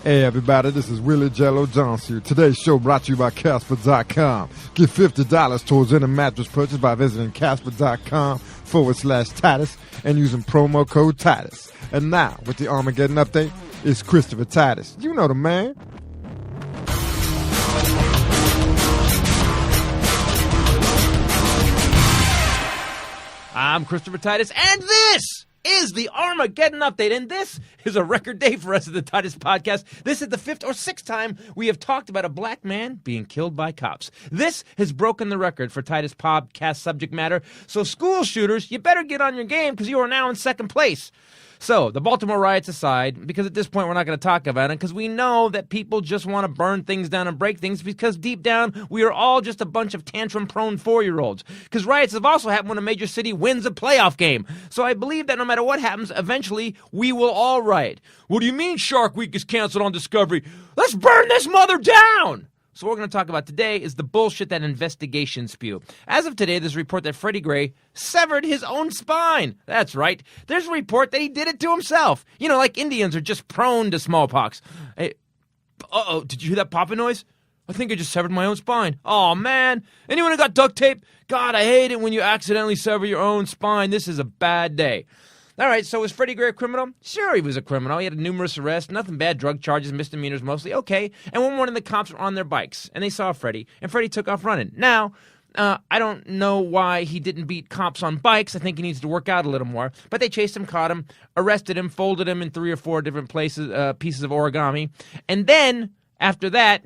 Hey everybody, this is Willie Jello Johnson. Today's show brought to you by Casper.com. Get $50 towards any mattress purchase by visiting Casper.com/Titus and using promo code Titus. And now, with the Armageddon update, it's Christopher Titus. You know the man. I'm Christopher Titus, and this is the Armageddon Update, and this is a record day for us at the Titus Podcast. This is the 5th or 6th time we have talked about a black man being killed by cops. This has broken the record for Titus Podcast subject matter, so school shooters, you better get on your game because you are now in second place. So, the Baltimore riots aside, because at this point we're not going to talk about it, because we know that people just want to burn things down and break things, because deep down we are all just a bunch of tantrum-prone 4-year-olds. Because riots have also happened when a major city wins a playoff game. So I believe that no matter what happens, eventually we will all riot. What do you mean Shark Week is canceled on Discovery? Let's burn this mother down! So what we're going to talk about today is the bullshit that investigations spew. As of today, there's a report that Freddie Gray severed his own spine. That's right. There's a report that he did it to himself. You know, like Indians are just prone to smallpox. Hey, uh-oh, did you hear that popping noise? I think I just severed my own spine. Oh man. Anyone who got duct tape? God, I hate it when you accidentally sever your own spine. This is a bad day. All right, so was Freddie Gray a criminal? Sure, he was a criminal. He had numerous arrests, nothing bad, drug charges, misdemeanors mostly. Okay, and one morning the cops were on their bikes, and they saw Freddie, and Freddie took off running. Now, I don't know why he didn't beat cops on bikes. I think he needs to work out a little more. But they chased him, caught him, arrested him, folded him in 3 or 4 different places, pieces of origami. And then, after that,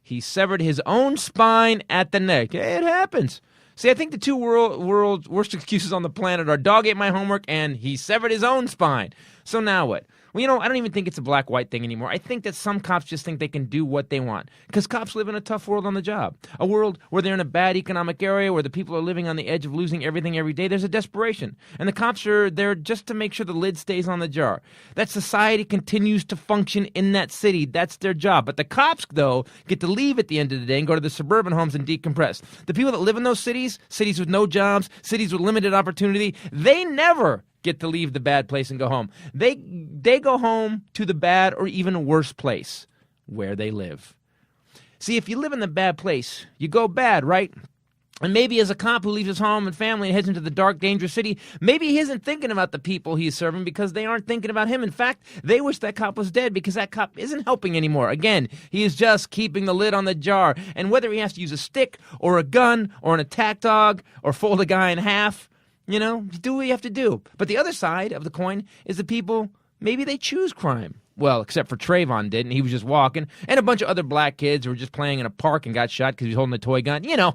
he severed his own spine at the neck. It happens. See, I think the two world's worst excuses on the planet are dog ate my homework and he severed his own spine. So now what? Well, you know, I don't even think it's a black-white thing anymore. I think that some cops just think they can do what they want. Because cops live in a tough world on the job. A world where they're in a bad economic area, where the people are living on the edge of losing everything every day. There's a desperation. And the cops are there just to make sure the lid stays on the jar. That society continues to function in that city. That's their job. But the cops, though, get to leave at the end of the day and go to the suburban homes and decompress. The people that live in those cities, cities with no jobs, cities with limited opportunity, they never get to leave the bad place and go home. They go home to the bad or even worse place, where they live. See, if you live in the bad place, you go bad, right? And maybe as a cop who leaves his home and family and heads into the dark, dangerous city, maybe he isn't thinking about the people he's serving because they aren't thinking about him. In fact, they wish that cop was dead because that cop isn't helping anymore. Again, he is just keeping the lid on the jar. And whether he has to use a stick or a gun or an attack dog or fold a guy in half, you know, do what you have to do. But the other side of the coin is the people, maybe they choose crime. Well, except for Trayvon didn't. He was just walking. And a bunch of other black kids who were just playing in a park and got shot because he was holding a toy gun. You know,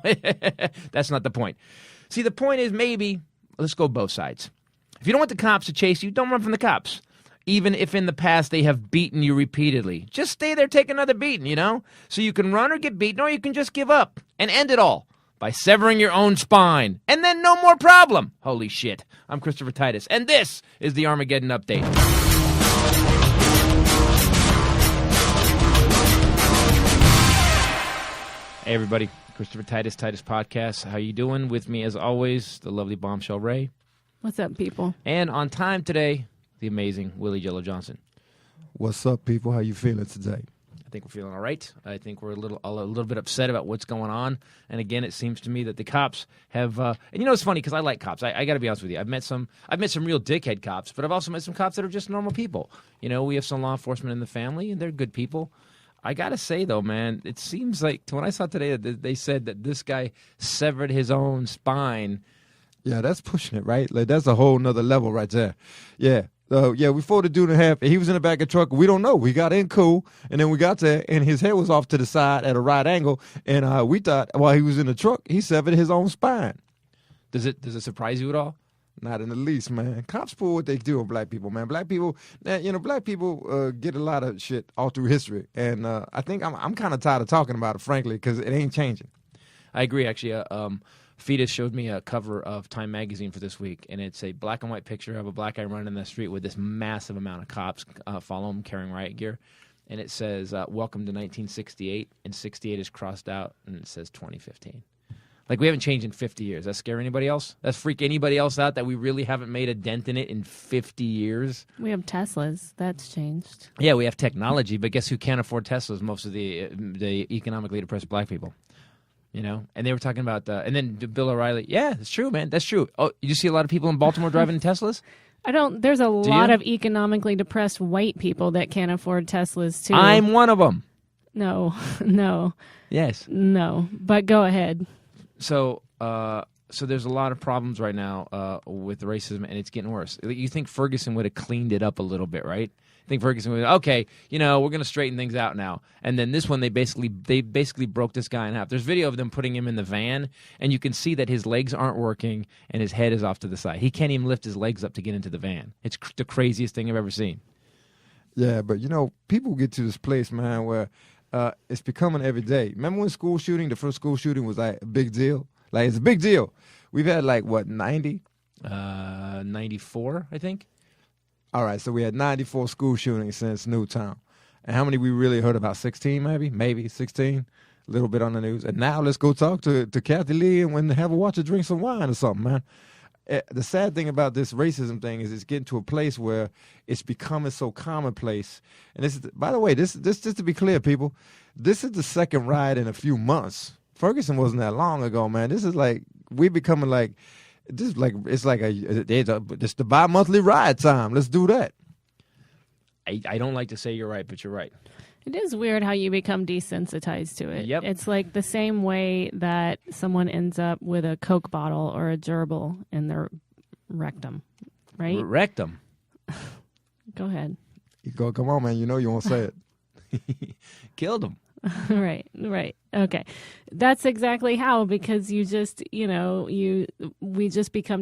that's not the point. See, the point is maybe, let's go both sides. If you don't want the cops to chase you, don't run from the cops. Even if in the past they have beaten you repeatedly. Just stay there, take another beating, you know? So you can run or get beaten, or you can just give up and end it all by severing your own spine. And then no more problem. Holy shit. I'm Christopher Titus, and this is the Armageddon Update. Hey, everybody. Christopher Titus, Titus Podcast. How you doing? With me, as always, the lovely Bombshell Rae. What's up, people? And on time today, the amazing Willie Jello Johnson. What's up, people? How you feeling today? I think we're feeling all right. I think we're a little bit upset about what's going on. And again, it seems to me that the cops have. And you know, it's funny because I like cops. I got to be honest with you. I've met some real dickhead cops, but I've also met some cops that are just normal people. You know, we have some law enforcement in the family, and they're good people. I got to say though, man, it seems like when I saw today that they said that this guy severed his own spine. Yeah, that's pushing it, right? Like that's a whole nother level right there. Yeah. We fought a dude and a half. He was in the back of the truck. We don't know. We got in cool, and then we got there, and his head was off to the side at a right angle, and we thought while he was in the truck, he severed his own spine. Does it surprise you at all? Not in the least, man. Cops pull what they do on black people, man. Black people, black people get a lot of shit all through history, and I think I'm kind of tired of talking about it, frankly, because it ain't changing. I agree, actually. Fetus showed me a cover of Time magazine for this week, and it's a black and white picture of a black guy running in the street with this massive amount of cops follow him carrying riot gear, and it says, welcome to 1968, and 68 is crossed out, and it says 2015. Like, we haven't changed in 50 years. That scare anybody else? That freak anybody else out that we really haven't made a dent in it in 50 years? We have Teslas. That's changed. Yeah, we have technology, but guess who can't afford Teslas? Most of the economically depressed black people. You know? And they were talking about, and then Bill O'Reilly. Yeah, it's true, man. That's true. Oh, you see a lot of people in Baltimore driving Teslas? There's a lot of economically depressed white people that can't afford Teslas, too. I'm one of them. No. Yes. No. But go ahead. So there's a lot of problems right now with racism, and it's getting worse. You think Ferguson would have cleaned it up a little bit, right? I think Ferguson would, okay, we're going to straighten things out now. And then this one, they basically broke this guy in half. There's video of them putting him in the van, and you can see that his legs aren't working and his head is off to the side. He can't even lift his legs up to get into the van. It's the craziest thing I've ever seen. Yeah, but people get to this place, man, where it's becoming every day. Remember when the first school shooting was like a big deal? Like, it's a big deal. We've had 90? 94, I think. All right, so we had 94 school shootings since Newtown. And how many we really heard about? 16 maybe? Maybe 16? A little bit on the news. And now let's go talk to Kathy Lee and have a watch her drink some wine or something, man. The sad thing about this racism thing is it's getting to a place where it's becoming so commonplace. And this is, by the way, this just to be clear, people, this is the second riot in a few months. Ferguson wasn't that long ago, man. This is like we're becoming like this. It's the bi-monthly riot time. Let's do that. I don't like to say you're right, but you're right. It is weird how you become desensitized to it. Yep. It's like the same way that someone ends up with a Coke bottle or a gerbil in their rectum, right? Rectum. Go ahead. Come on, man. You won't say it. Killed him. Right. Okay. That's exactly how, because we just become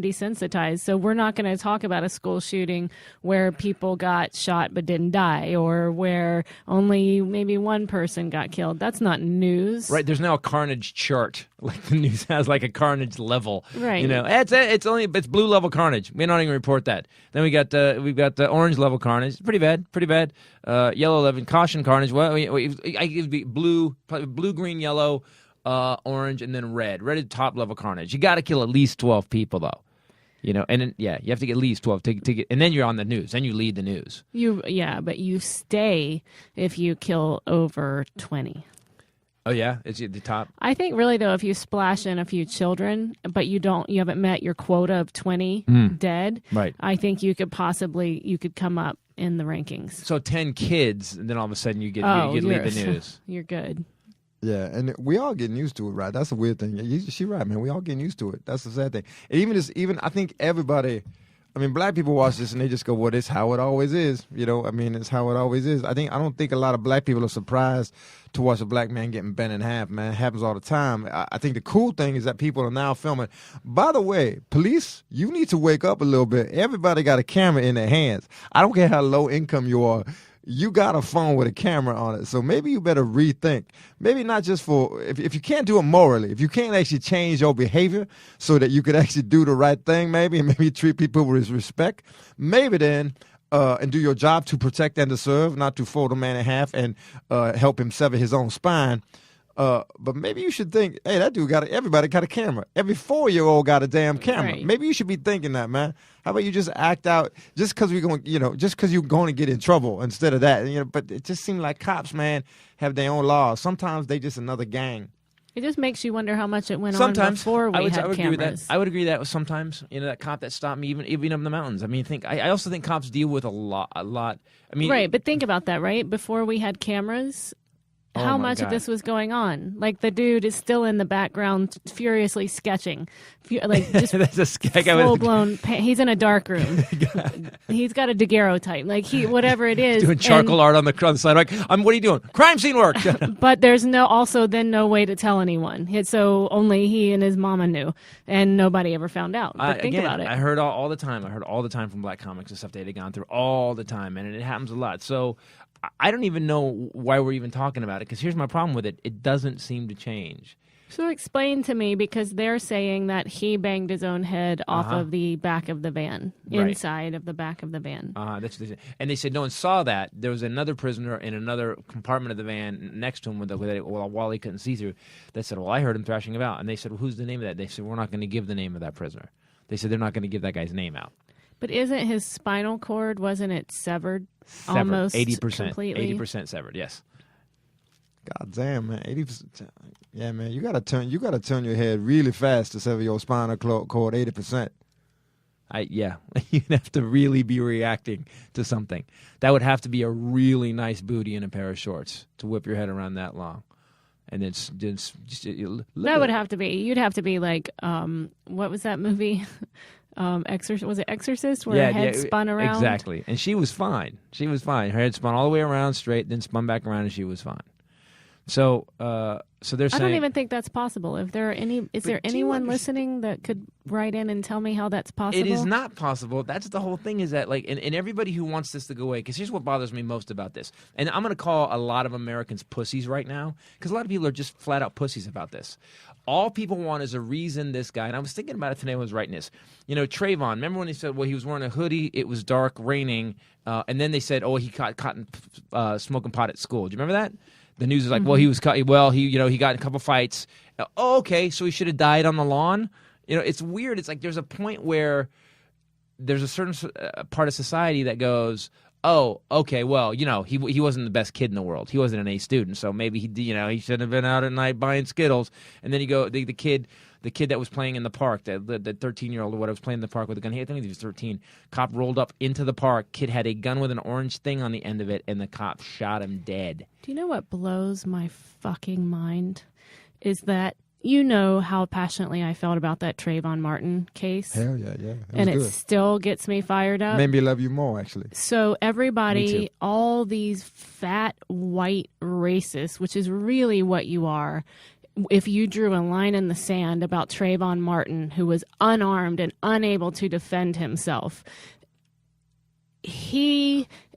desensitized. So we're not going to talk about a school shooting where people got shot but didn't die, or where only maybe one person got killed. That's not news. Right. There's now a carnage chart. Like, the news has like a carnage level. Right. It's blue level carnage. We don't even report that. Then we've got the orange level carnage. Pretty bad. Yellow level caution carnage. Well, I give be blue, green, yellow, orange, and then red. Red is top level carnage. You got to kill at least 12 people though. And then, you have to get at least 12 to get, and then you're on the news. Then you lead the news. But you stay if you kill over 20. Oh yeah, it's the top. I think really though, if you splash in a few children, but you haven't met your quota of 20 dead, right? I think you could come up in the rankings. So 10 kids, and then all of a sudden you lead the news. You're good. Yeah, and we all getting used to it, right? That's a weird thing. She's right, man. We all getting used to it. That's the sad thing. And even I think everybody. I mean, black people watch this and they just go, "Well, it's how it always is." It's how it always is. I don't think a lot of black people are surprised to watch a black man getting bent in half, man. It happens all the time. I think the cool thing is that people are now filming. By the way, police, you need to wake up a little bit. Everybody got a camera in their hands. I don't care how low income you are. You got a phone with a camera on it. So maybe you better rethink. Maybe not just if you can't do it morally, if you can't actually change your behavior so that you could actually do the right thing, maybe treat people with respect, maybe then, and do your job to protect and to serve, not to fold a man in half and help him sever his own spine. But maybe you should think, hey, everybody got a camera. Every 4-year-old got a damn camera. Right. Maybe you should be thinking that, man. How about you just act out just because you're going to get in trouble instead of that. But it just seems like cops, man, have their own laws. Sometimes they just another gang. It just makes you wonder how much it went Sometimes, on before we had cameras. Agree with that. I would agree that sometimes, that cop that stopped me even up in the mountains. I mean, I also think cops deal with a lot. I mean, right, but think about that, right? Before we had cameras, how much of this was going on? Like, the dude is still in the background, furiously sketching, just that's full blown. He's in a dark room. He's got a daguerreotype, whatever it is, doing charcoal art on the side. Like, what are you doing? Crime scene work. But there's no way to tell anyone. So only he and his mama knew, and nobody ever found out. But think about it. I heard all the time. I heard all the time from black comics and stuff they had gone through all the time, and it happens a lot. So I don't even know why we're even talking about it, because here's my problem with it. It doesn't seem to change. So explain to me, because they're saying that he banged his own head off of the back of the van, Right. inside of the back of the van. That's what they said. And they said no one saw that. There was another prisoner in another compartment of the van next to him while he couldn't see through. They said, well, I heard him thrashing about. And they said, well, who's the name of that? They said, we're not going to give the name of that prisoner. They said they're not going to give that guy's name out. But isn't his spinal cord, wasn't it severed almost 80%. completely? 80% severed, yes. God damn, man, 80%. Yeah, man, you gotta turn your head really fast to sever your spinal cord 80%. Yeah, you'd have to really be reacting to something. That would have to be a really nice booty and a pair of shorts to whip your head around that long. And then That would have to be. You'd have to be like, what was that movie? Was it Exorcist, where her head spun around? Exactly. And she was fine. She was fine. Her head spun all the way around straight, then spun back around, and she was fine. So they're saying, I don't even think that's possible. Is there anyone listening that could write in and tell me how that's possible? it is not possible. That's the whole thing, is that and everybody who wants this to go away, because here's what bothers me most about this. And I'm going to call a lot of Americans pussies right now, because a lot of people are just flat out pussies about this. All people want is a reason this guy, and I was thinking about it today when I was writing this. You know, Trayvon, remember when he said, well, he was wearing a hoodie, it was dark, raining, and then they said, oh, he caught smoking pot at school. Do you remember that? The news is like, well, he got in a couple fights. Oh, okay, so he should have died on the lawn. You know, it's weird. It's like there's a point where there's a certain part of society that goes, oh, okay, well, you know, he wasn't the best kid in the world. He wasn't an A student, so maybe he shouldn't have been out at night buying Skittles. And then you go, the kid that was playing in the park, the 13-year-old or whatever was playing in the park with a gun. I think he was 13. Cop rolled up into the park. Kid had a gun with an orange thing on the end of it, and the cop shot him dead. Do you know what blows my fucking mind? Is that you know how passionately I felt about that Trayvon Martin case. Hell yeah. And it still gets me fired up. Made me love you more, actually. So everybody, all these fat white racists, which is really what you are, if you drew a line in the sand about Trayvon Martin, who was unarmed and unable to defend himself,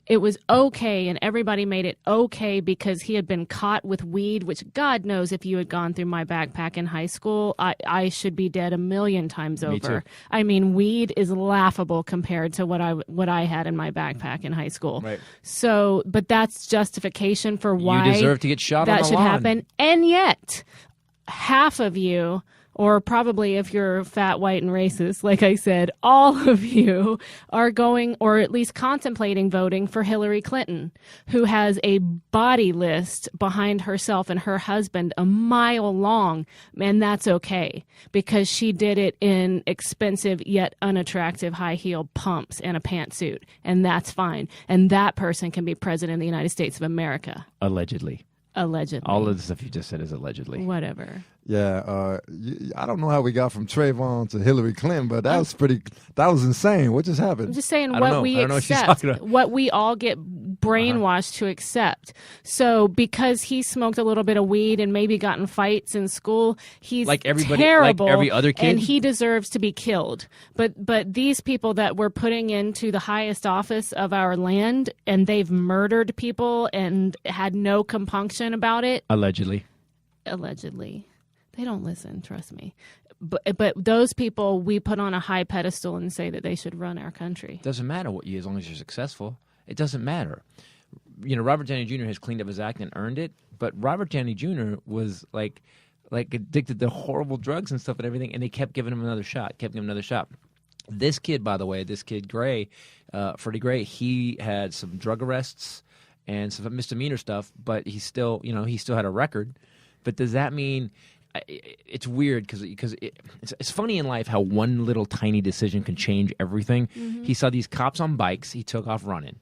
it was okay, and everybody made it okay because he had been caught with weed, which God knows if you had gone through my backpack in high school, I should be dead a million times over. Me too. I mean, weed is laughable compared to what I had in my backpack in high school. Right. So, but that's justification for why you deserve to get shot on that the should lawn. happen. And yet, half of you, or probably if you're fat, white, and racist, like I said, all of you are going, or at least contemplating voting for Hillary Clinton, who has a body list behind herself and her husband a mile long. And that's okay, because she did it in expensive yet unattractive high-heel pumps and a pantsuit. And that's fine. And that person can be president of the United States of America. Allegedly. Allegedly. All of the stuff you just said is allegedly. Whatever. Yeah, I don't know how we got from Trayvon to Hillary Clinton, but that was insane. What just happened? I'm just saying I what don't we know what she's accept, talking about. what we all get brainwashed to accept. So because he smoked a little bit of weed and maybe got in fights in school, he's Like everybody, terrible, like every other kid? and he deserves to be killed. But these people that we're putting into the highest office of our land, and they've murdered people and had no compunction about it. Allegedly. They don't listen, trust me. But those people we put on a high pedestal and say that they should run our country. Doesn't matter what you, as long as you're successful. It doesn't matter. You know, Robert Downey Jr. has cleaned up his act and earned it, but Robert Downey Jr. was like addicted to horrible drugs and stuff and everything, and they kept giving him another shot. This kid, by the way, Gray, Freddie Gray, he had some drug arrests and some misdemeanor stuff, but he still had a record. But does that mean? It's weird because it's funny in life how one little tiny decision can change everything. Mm-hmm. He saw these cops on bikes. He took off running.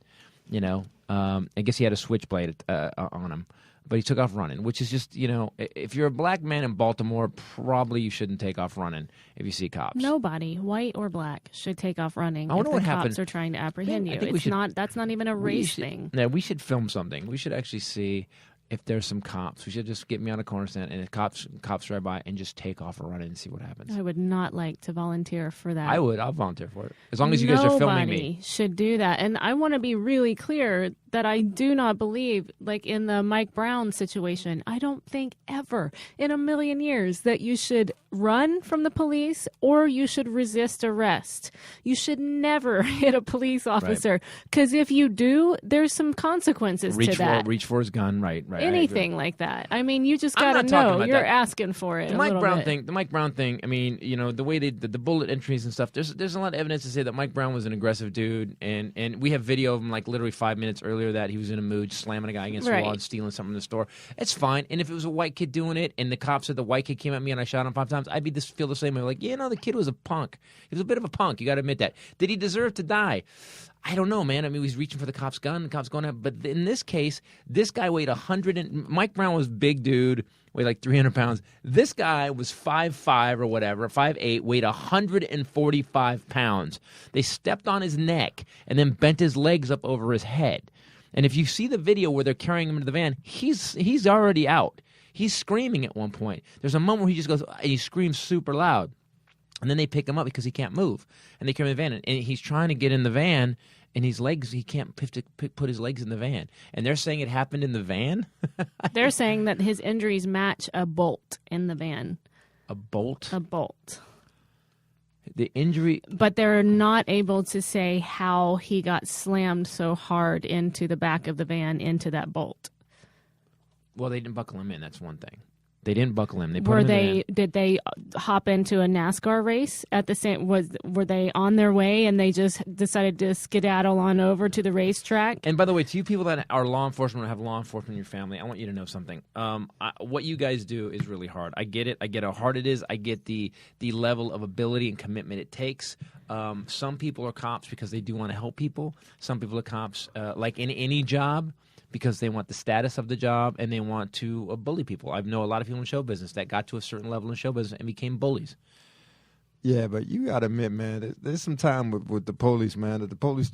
You know, I guess he had a switchblade on him, but he took off running, which is just, you know, if you're a black man in Baltimore, probably you shouldn't take off running if you see cops. Nobody, white or black, should take off running I wonder if the what cops happened. are trying to apprehend you. That's not even a race thing. Yeah, we should film something. We should actually see. if there's some cops, we should just get me on a corner stand and if cops drive by and just take off or run in and see what happens. I would not like to volunteer for that. I would. I'll volunteer for it. As long as you guys are filming me. Nobody should do that. And I want to be really clear that I do not believe, like in the Mike Brown situation, I don't think ever in a million years that you should run from the police or you should resist arrest. You should never hit a police officer because if you do, there's some consequences to that. Reach for his gun, right. Anything like that. I mean, you just got to know you're asking for it. The Mike Brown thing, I mean, you know, the way the bullet entries and stuff, there's a lot of evidence to say that Mike Brown was an aggressive dude, and we have video of him like literally 5 minutes earlier that he was in a mood, slamming a guy against the wall and stealing something in the store. It's fine. And if it was a white kid doing it and the cop said the white kid came at me and I shot him 5 times, I'd feel the same way. Like, the kid was a punk. He was a bit of a punk. You got to admit that. Did he deserve to die? I don't know, man. I mean, he was reaching for the cop's gun. The cop's going out. But in this case, this guy weighed 100 and Mike Brown was a big dude, weighed like 300 pounds. This guy was 5'5" or whatever, 5'8", weighed 145 pounds. They stepped on his neck and then bent his legs up over his head. And if you see the video where they're carrying him into the van, he's already out. He's screaming at one point. There's a moment where he just goes, and he screams super loud. And then they pick him up because he can't move. And they carry him in the van. And he's trying to get in the van, and he can't put his legs in the van. And they're saying it happened in the van? They're saying that his injuries match a bolt in the van. A bolt? A bolt. The injury... But they're not able to say how he got slammed so hard into the back of the van into that bolt. Well, they didn't buckle him in. That's one thing. They didn't buckle him. They put him in the van. Did they hop into a NASCAR race at the same? Were they on their way and they just decided to skedaddle on over to the racetrack? And by the way, to you people that are law enforcement or have law enforcement in your family, I want you to know something. What you guys do is really hard. I get it. I get how hard it is. I get the level of ability and commitment it takes. Some people are cops because they do want to help people. Some people are cops like in any job, because they want the status of the job and they want to bully people. I know a lot of people in show business that got to a certain level in show business and became bullies. Yeah, but you got to admit, man, there's some time with the police, man, that the police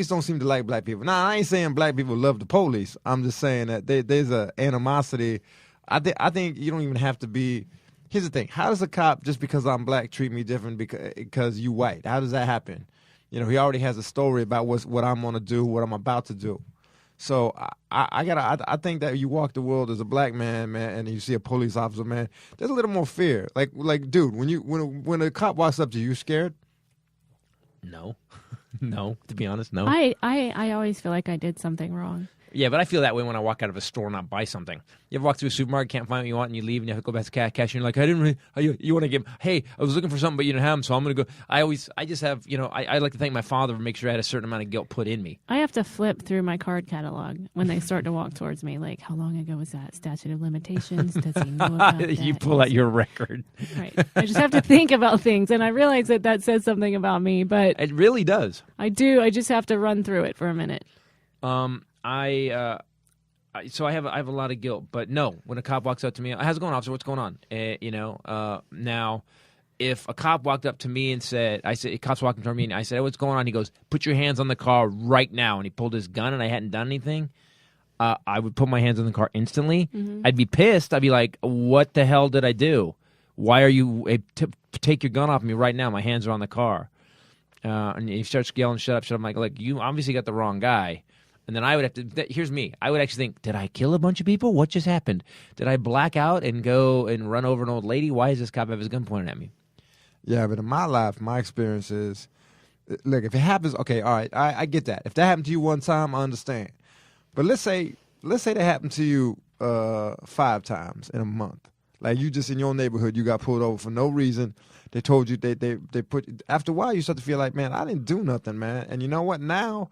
don't seem to like black people. Now, I ain't saying black people love the police. I'm just saying that there's an animosity. I think you don't even have to be. Here's the thing. How does a cop, just because I'm black, treat me different because you white? How does that happen? He already has a story about what I'm going to do, what I'm about to do. So I think that you walk the world as a black man, and you see a police officer, man, there's a little more fear. Like, dude, when a cop walks up to you, you scared? No, no. To be honest, no. I always feel like I did something wrong. Yeah, but I feel that way when I walk out of a store and I buy something. You ever walk through a supermarket, can't find what you want, and you leave, and you have to go back to cash, and you're like, I didn't really, you want to give, hey, I was looking for something, but you didn't have them, so I'm going to go. I just have, I like to thank my father for making sure I had a certain amount of guilt put in me. I have to flip through my card catalog when they start to walk towards me, like, how long ago was that? Statute of limitations? Does he know about that? You pull out your record. Right. I just have to think about things, and I realize that says something about me, but... It really does. I do. I just have to run through it for a minute. So I have a lot of guilt, but no, when a cop walks up to me, how's it going, officer? What's going on? Now, if a cop walked up to me and said, cops walking toward me, and I said, hey, what's going on? He goes, put your hands on the car right now. And he pulled his gun and I hadn't done anything. I would put my hands on the car instantly. Mm-hmm. I'd be pissed. I'd be like, what the hell did I do? Why are you, take your gun off me right now. My hands are on the car. And he starts yelling, shut up. I'm like, you obviously got the wrong guy. And then I would have to, here's me. I would actually think, did I kill a bunch of people? What just happened? Did I black out and go and run over an old lady? Why does this cop have his gun pointed at me? Yeah, but in my life, my experience is, look, if it happens, okay, all right, I get that. If that happened to you one time, I understand. But let's say that happened to you 5 times in a month. Like you just in your neighborhood, you got pulled over for no reason. They told you, they put, after a while, you start to feel like, man, I didn't do nothing, man. And you know what? Now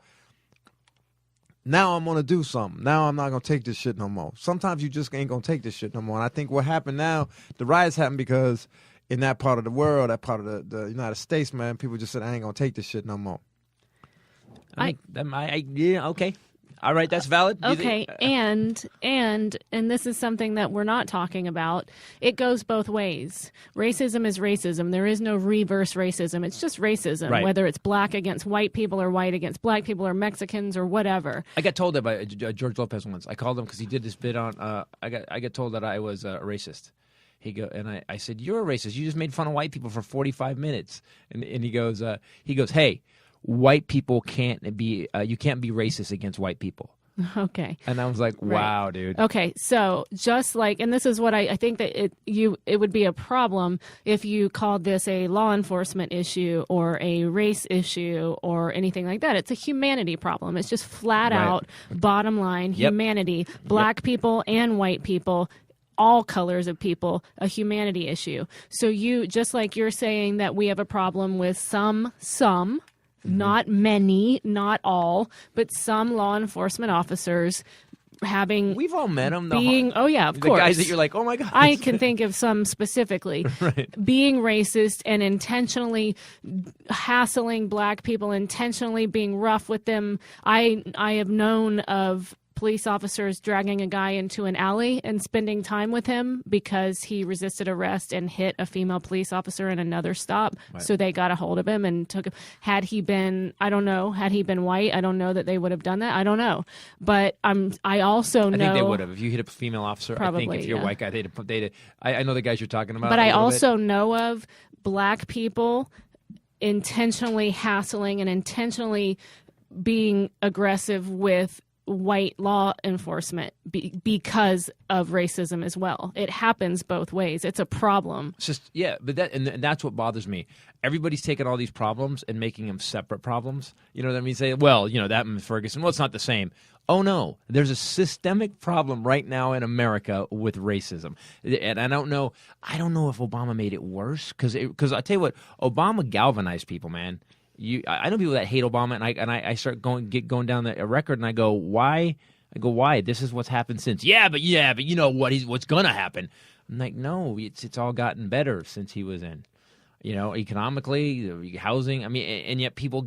I'm going to do something. Now I'm not going to take this shit no more. Sometimes you just ain't going to take this shit no more. And I think what happened now, the riots happened because in that part of the world, that part of the United States, man, people just said, I ain't going to take this shit no more. Yeah, okay. All right, that's valid. Okay, and this is something that we're not talking about. It goes both ways. Racism is racism. There is no reverse racism. It's just racism, Right. whether it's black against white people or white against black people or Mexicans or whatever. I got told that by George Lopez once. I called him because he did this bit on. I got told that I was a racist. I said, "You're a racist. You just made fun of white people for 45 minutes." And he goes, "Hey, white people can't be. You can't be racist against white people." Okay. And I was like, "Wow, dude." Okay, so just like, and this is what I think that it would be a problem if you called this a law enforcement issue or a race issue or anything like that. It's a humanity problem. It's just flat out, bottom line, humanity. Black people and white people, all colors of people, a humanity issue. So you, just like you're saying that we have a problem with some, not many, not all, but some law enforcement officers having... We've all met them. Oh, yeah, of the course. guys that you're like, oh, my God. I can think of some specifically. Being racist and intentionally hassling black people, intentionally being rough with them. I have known of police officers dragging a guy into an alley and spending time with him because he resisted arrest and hit a female police officer in another stop. Right. So they got a hold of him and took him. Had he been white, I don't know that they would have done that. I don't know. But I also know. I think they would have. If you hit a female officer, Probably, I think if you're a white guy, I know the guys you're talking about. But I also know of black people intentionally hassling and intentionally being aggressive with white law enforcement because of racism as well. It happens both ways. It's a problem. It's just, but that's what bothers me. Everybody's taking all these problems and making them separate problems. You know what I mean? Say, well, that and Ferguson, well, it's not the same. Oh, no. There's a systemic problem right now in America with racism. And I don't know if Obama made it worse because I tell you what, Obama galvanized people, man. I know people that hate Obama, and I start going down the record, and I go, why? Why? This is what's happened since. Yeah, but you know what's gonna happen. I'm like, no, it's all gotten better since he was in. Economically, housing. I mean, and yet people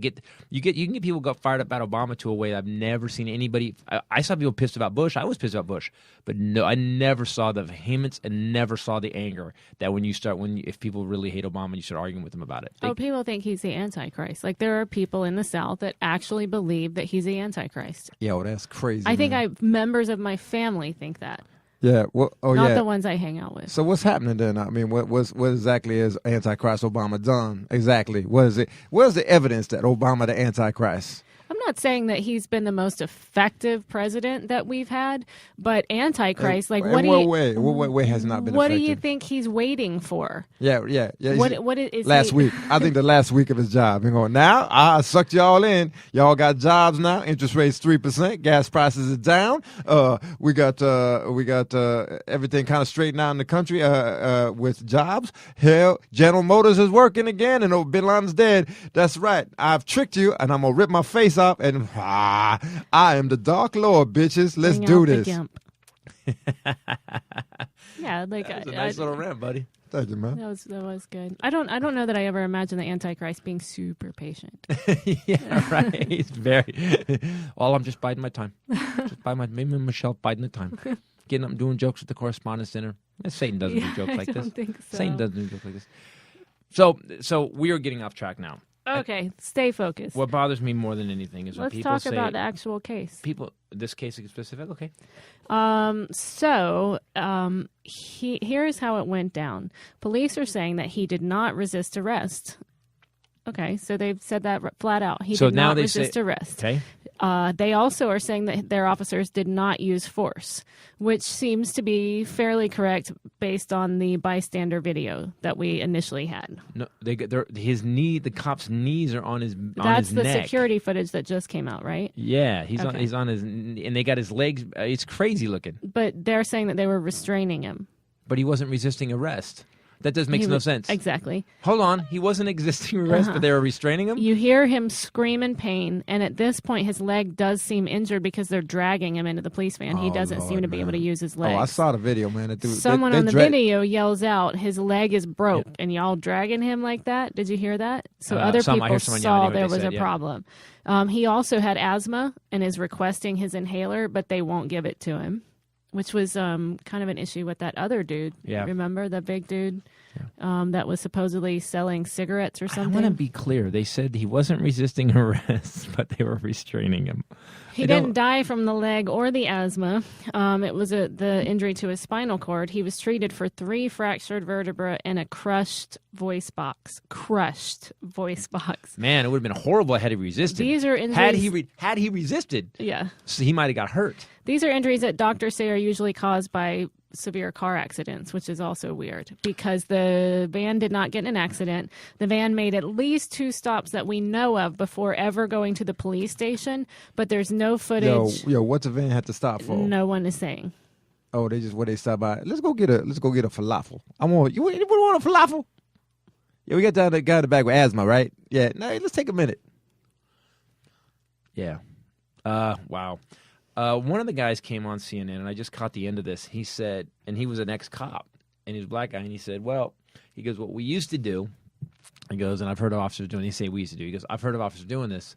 you can get people got fired up about Obama to a way I've never seen anybody. I saw people pissed about Bush. I was pissed about Bush, but no, I never saw the vehemence and never saw the anger that if people really hate Obama, you start arguing with them about it. People think he's the Antichrist. Like there are people in the South that actually believe that he's the Antichrist. Yo, that's crazy. I think members of my family think that. Yeah. Well, Not the ones I hang out with. So what's happening then? I mean, what exactly is Antichrist Obama done? Exactly. What is it? Where's the evidence that Obama the Antichrist? I'm not saying that he's been the most effective president that we've had, but Antichrist, What way has not been What effective? do you think he's waiting for? Yeah. What is last week? I think the last week of his job. You're going, now I sucked y'all in. Y'all got jobs now. Interest rates 3%. Gas prices are down. We got everything kind of straightened out in the country with jobs. Hell, General Motors is working again, and Bin Laden's dead. That's right. I've tricked you, and I'm gonna rip my face off. And I am the Dark Lord, bitches. Let's do this. Yeah, like that was a nice little rant, buddy. Thank you, man. That was good. I don't know that I ever imagined the Antichrist being super patient. Yeah, right. He's very. Well, I'm just biding my time. Me and Michelle biding the time. Getting up and doing jokes at the Correspondence Dinner. Satan doesn't do jokes like this. I don't think so. Satan doesn't do jokes like this. So we are getting off track now. Okay, stay focused. What bothers me more than anything is when Let's people talk say... about the actual case. This case is specific? Okay. Here's how it went down. Police are saying that he did not resist arrest. Okay, so they've said that flat out. He did not resist arrest. Okay. They also are saying that their officers did not use force, which seems to be fairly correct based on the bystander video that we initially had. No, the cop's knees are on his neck. That's the security footage that just came out, right? Yeah, he's on his, and they got his legs. It's crazy looking. But they're saying that they were restraining him. But he wasn't resisting arrest. That does makes no sense. Exactly. Hold on. He wasn't existing arrest, but they were restraining him? You hear him scream in pain, and at this point, his leg does seem injured because they're dragging him into the police van. He doesn't seem to be able to use his legs. Oh, I saw the video, man. Someone on the video yells out, his leg is broke, and y'all dragging him like that? Did you hear that? So other people saw there was a problem. He also had asthma and is requesting his inhaler, but they won't give it to him, which was kind of an issue with that other dude. Yeah. Remember the big dude that was supposedly selling cigarettes or something? I want to be clear. They said he wasn't resisting arrest, but they were restraining him. He didn't die from the leg or the asthma. It was the injury to his spinal cord. He was treated for 3 fractured vertebrae and a crushed voice box. Crushed voice box. Man, it would have been horrible had he resisted. These are injuries. Had he resisted, yeah, so he might have got hurt. These are injuries that doctors say are usually caused by severe car accidents, which is also weird because the van did not get in an accident. The van made at least 2 stops that we know of before ever going to the police station, but there's no footage. Yo, what's the van had to stop for? No one is saying. Oh, they stopped by. Let's go get a falafel. You want a falafel? Yeah, we got the guy in the back with asthma, right? Yeah. No, let's take a minute. Yeah. Wow. One of the guys came on CNN, and I just caught the end of this. He said, and he was an ex-cop, and he was a black guy, and he said, what we used to do, he goes, and I've heard of officers doing, he say we used to do, he goes, I've heard of officers doing this,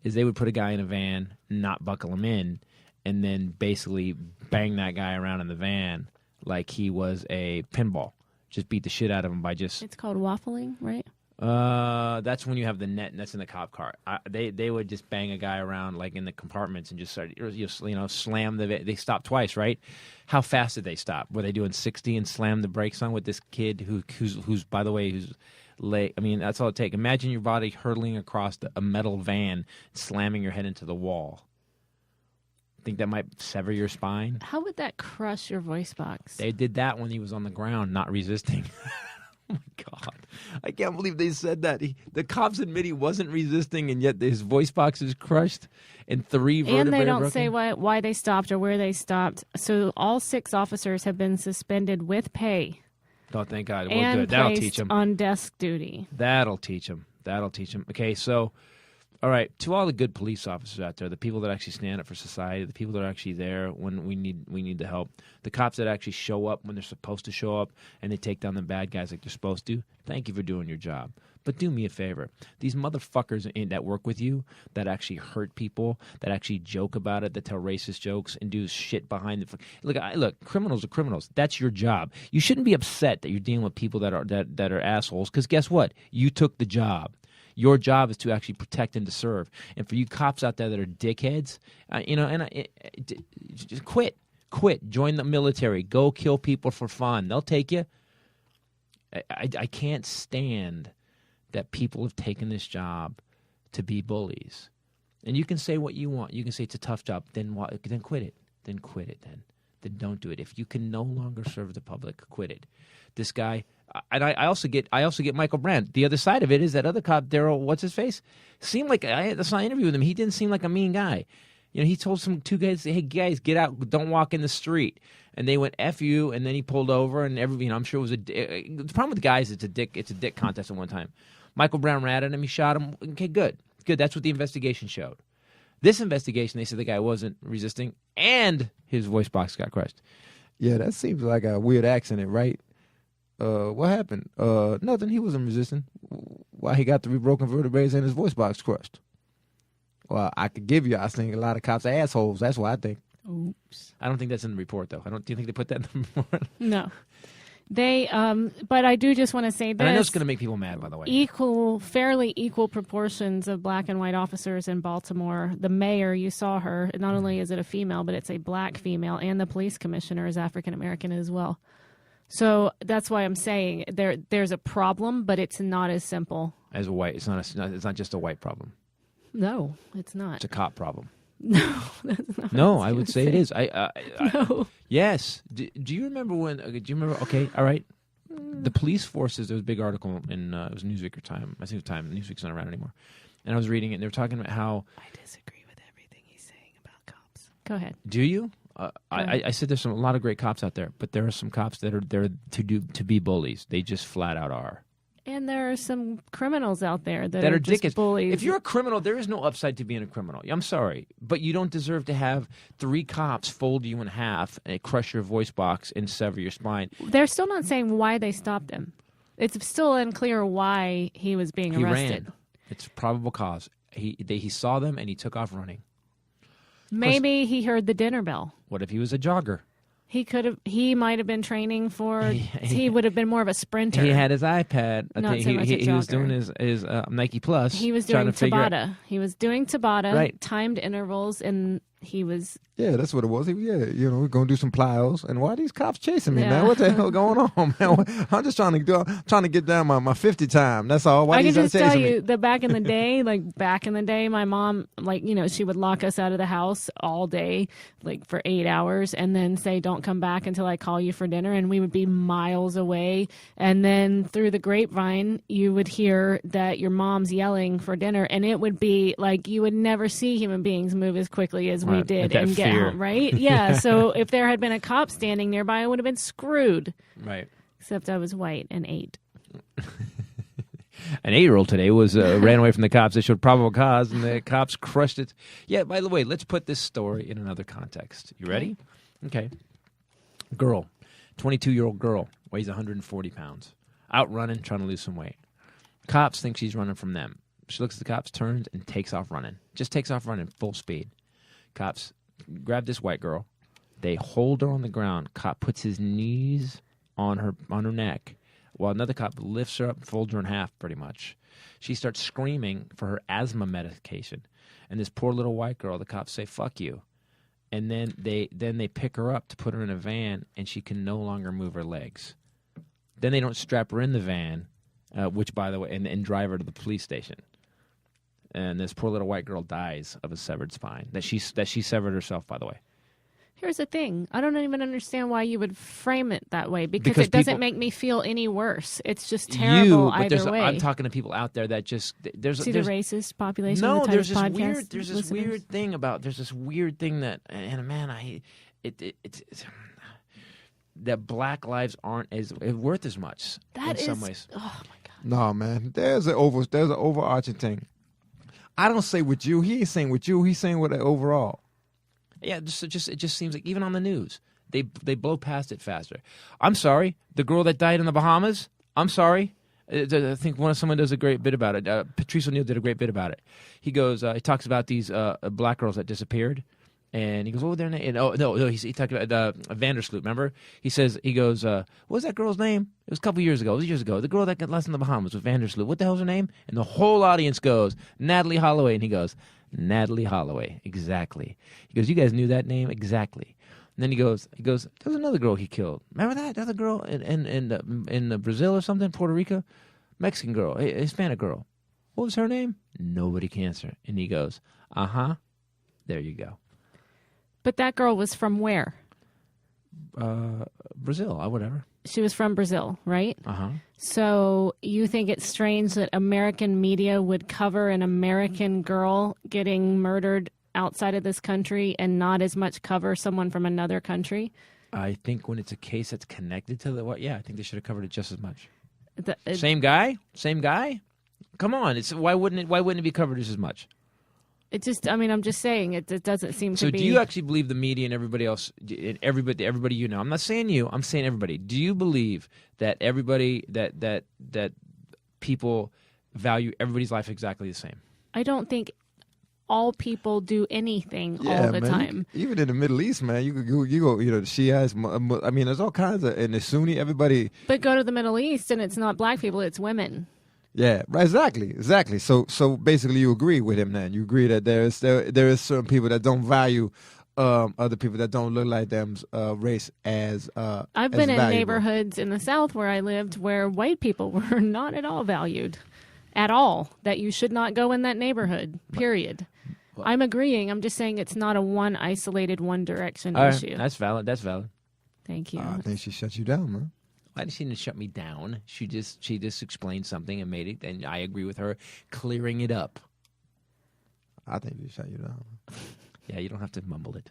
is they would put a guy in a van, not buckle him in, and then basically bang that guy around in the van like he was a pinball. Just beat the shit out of him by just... It's called waffling, right? That's when you have the net, and that's in the cop car. They would just bang a guy around like in the compartments and just start, slam they stopped twice, right? How fast did they stop? Were they doing 60 and slam the brakes on with this kid who's by the way who's late? I mean, that's all it takes. Imagine your body hurtling across a metal van, slamming your head into the wall. Think that might sever your spine? How would that crush your voice box? They did that when he was on the ground, not resisting. Oh, my God. I can't believe they said that. The cops admit he wasn't resisting, and yet his voice box is crushed and 3 vertebrae And they don't broken. say why they stopped or where they stopped. So all 6 officers have been suspended with pay. Oh, thank God. Well, and good. That'll placed teach him. on desk duty. That'll teach him. Okay, so, all right, to all the good police officers out there, the people that actually stand up for society, the people that are actually there when we need the help, the cops that actually show up when they're supposed to show up and they take down the bad guys like they're supposed to, thank you for doing your job. But do me a favor. These motherfuckers that work with you, that actually hurt people, that actually joke about it, that tell racist jokes and do shit behind the... Look, criminals are criminals. That's your job. You shouldn't be upset that you're dealing with people that are assholes, because guess what? You took the job. Your job is to actually protect and to serve. And for you cops out there that are dickheads, just quit. Quit. Join the military. Go kill people for fun. They'll take you. I can't stand that people have taken this job to be bullies. And you can say what you want. You can say it's a tough job. Then what? Then quit it. Then quit it. Then don't do it. If you can no longer serve the public, quit it. This guy... And I also get Michael Brandt. The other side of it is that other cop, Daryl, what's his face, seemed like I saw an interview with him. He didn't seem like a mean guy. He told 2 guys, "Hey guys, get out! Don't walk in the street." And they went "F you," and then he pulled over. And I'm sure it was the problem with guys. It's a dick contest at one time. Michael Brown ran at him. He shot him. Okay, good. That's what the investigation showed. This investigation, they said the guy wasn't resisting, and his voice box got crushed. Yeah, that seems like a weird accident, right? What happened? Nothing. He wasn't resisting. Why he got 3 broken vertebrae and his voice box crushed? Well, I think a lot of cops are assholes. That's what I think. Oops. I don't think that's in the report, though. Do you think they put that in the report? No. They, but I do just want to say this. And I know it's going to make people mad, by the way. Fairly equal proportions of black and white officers in Baltimore. The mayor, you saw her. Not only is it a female, but it's a black female, and the police commissioner is African American as well. So that's why I'm saying there's a problem, but it's not as simple as a white. It's not just a white problem. No, it's not. It's a cop problem. No, that's not. No, I would say it is. No. Yes. Do you remember when? Do you remember? Okay, all right. The police forces. There was a big article in it was Newsweek or Time. I think it was Time. Newsweek's not around anymore. And I was reading it. And they were talking about how I disagree with everything he's saying about cops. Go ahead. Do you? I said there's a lot of great cops out there, but there are some cops that are there to be bullies. They just flat out are. And there are some criminals out there that are just dickheads. bullies. If you're a criminal, there is no upside to being a criminal. I'm sorry, but you don't deserve to have 3 cops fold you in half and crush your voice box and sever your spine. They're still not saying why they stopped him. It's still unclear why he was being arrested. Ran. It's probable cause. He saw them and he took off running. Maybe he heard the dinner bell. What if he was a jogger? He might have been training for. He would have been more of a sprinter. He had his iPad. I Not think so much a he was jogger. doing his Nike Plus. He was trying doing to figure out- Tabata. He was doing Tabata, Right. timed intervals, and he was. Yeah, that's what it was. We're going to do some plyos. And why are these cops chasing me, Yeah. man? What the hell going on, man? I'm just trying to get down my 50 time. That's all. Why I can these guys just tell chasing you me? that back in the day, my mom, she would lock us out of the house all day, for 8 hours, and then say, "Don't come back until I call you for dinner," and we would be miles away. And then through the grapevine, you would hear that your mom's yelling for dinner, and it would be like you would never see human beings move as quickly as we Right. did That and get fear. home, right? Yeah. So if there had been a cop standing nearby, I would have been screwed. Right. Except I was white and 8. An 8-year-old today was ran away from the cops. They showed probable cause, and the cops crushed it. Yeah, by the way, let's put this story in another context. You ready? Okay. Girl, 22-year-old girl, weighs 140 pounds, out running, trying to lose some weight. Cops think she's running from them. She looks at the cops, turns, and takes off running. Just takes off running, full speed. Cops grab this white girl. They hold her on the ground. Cop puts his knees on her neck, while another cop lifts her up and folds her in half, pretty much. She starts screaming for her asthma medication. And this poor little white girl, the cops say, "Fuck you." And then they pick her up to put her in a van, and she can no longer move her legs. Then they don't strap her in the van, which, by the way, and drive her to the police station. And this poor little white girl dies of a severed spine that she severed herself, by the way. Here's the thing. I don't even understand why you would frame it that way because it doesn't make me feel any worse. It's just terrible either way. I'm talking to people out there that just there's See the racist population. No, of the there's Titus this podcast there's this listeners? weird thing that, and man, it's that black lives aren't as worth as much in some ways. Oh my god. No, man. There's an overarching thing. I don't say with you. He ain't saying with you. He's saying with the overall. Yeah, it just seems like even on the news, they blow past it faster. I'm sorry, the girl that died in the Bahamas. I'm sorry. I think someone does a great bit about it. Patrice O'Neill did a great bit about it. He goes, he talks about these black girls that disappeared, and he goes, "What was their name?" And, no, he talked about Vandersloot. Remember? He goes, "What was that girl's name?" It was a couple years ago. It was years ago. The girl that got lost in the Bahamas was Vandersloot. What the hell's her name? And the whole audience goes, "Natalie Holloway," and he goes, "Natalie Holloway, exactly." He goes, "You guys knew that name exactly." And then he goes, "There's another girl he killed. Remember that? The other girl in Brazil or something, Puerto Rico, Mexican girl, Hispanic girl. What was her name? Nobody can answer." And he goes, "There you go." But that girl was from where? Brazil, whatever. She was from Brazil, right? Uh-huh. So you think it's strange that American media would cover an American girl getting murdered outside of this country and not as much cover someone from another country? I think when it's a case that's connected to I think they should have covered it just as much. It- Same guy? Come on, why wouldn't it be covered just as much? It just, I'm just saying, it doesn't seem So to be. do you actually believe the media and everybody else, everybody you know? I'm not saying you. I'm saying everybody. Do you believe that everybody that people value everybody's life exactly the same? I don't think all people do anything Yeah, all the man. time. Even in the Middle East, man, you go, the Shiites. There's all kinds of, and the Sunni, everybody. But go to the Middle East and it's not black people, it's women. Yeah, right, exactly. So basically, you agree with him. Then you agree that there is certain people that don't value other people that don't look like them's race as I've been in valuable. neighborhoods in the South where I lived where white people were not at all valued, at all. That you should not go in that neighborhood. Period. I'm agreeing. I'm just saying it's not a one isolated, one direction All right, issue. that's valid. Thank you. I think she shut you down, man. Why did she didn't shut me down? She just explained something and made it, and I agree with her, clearing it up. I think she shut you down. Yeah, you don't have to mumble it.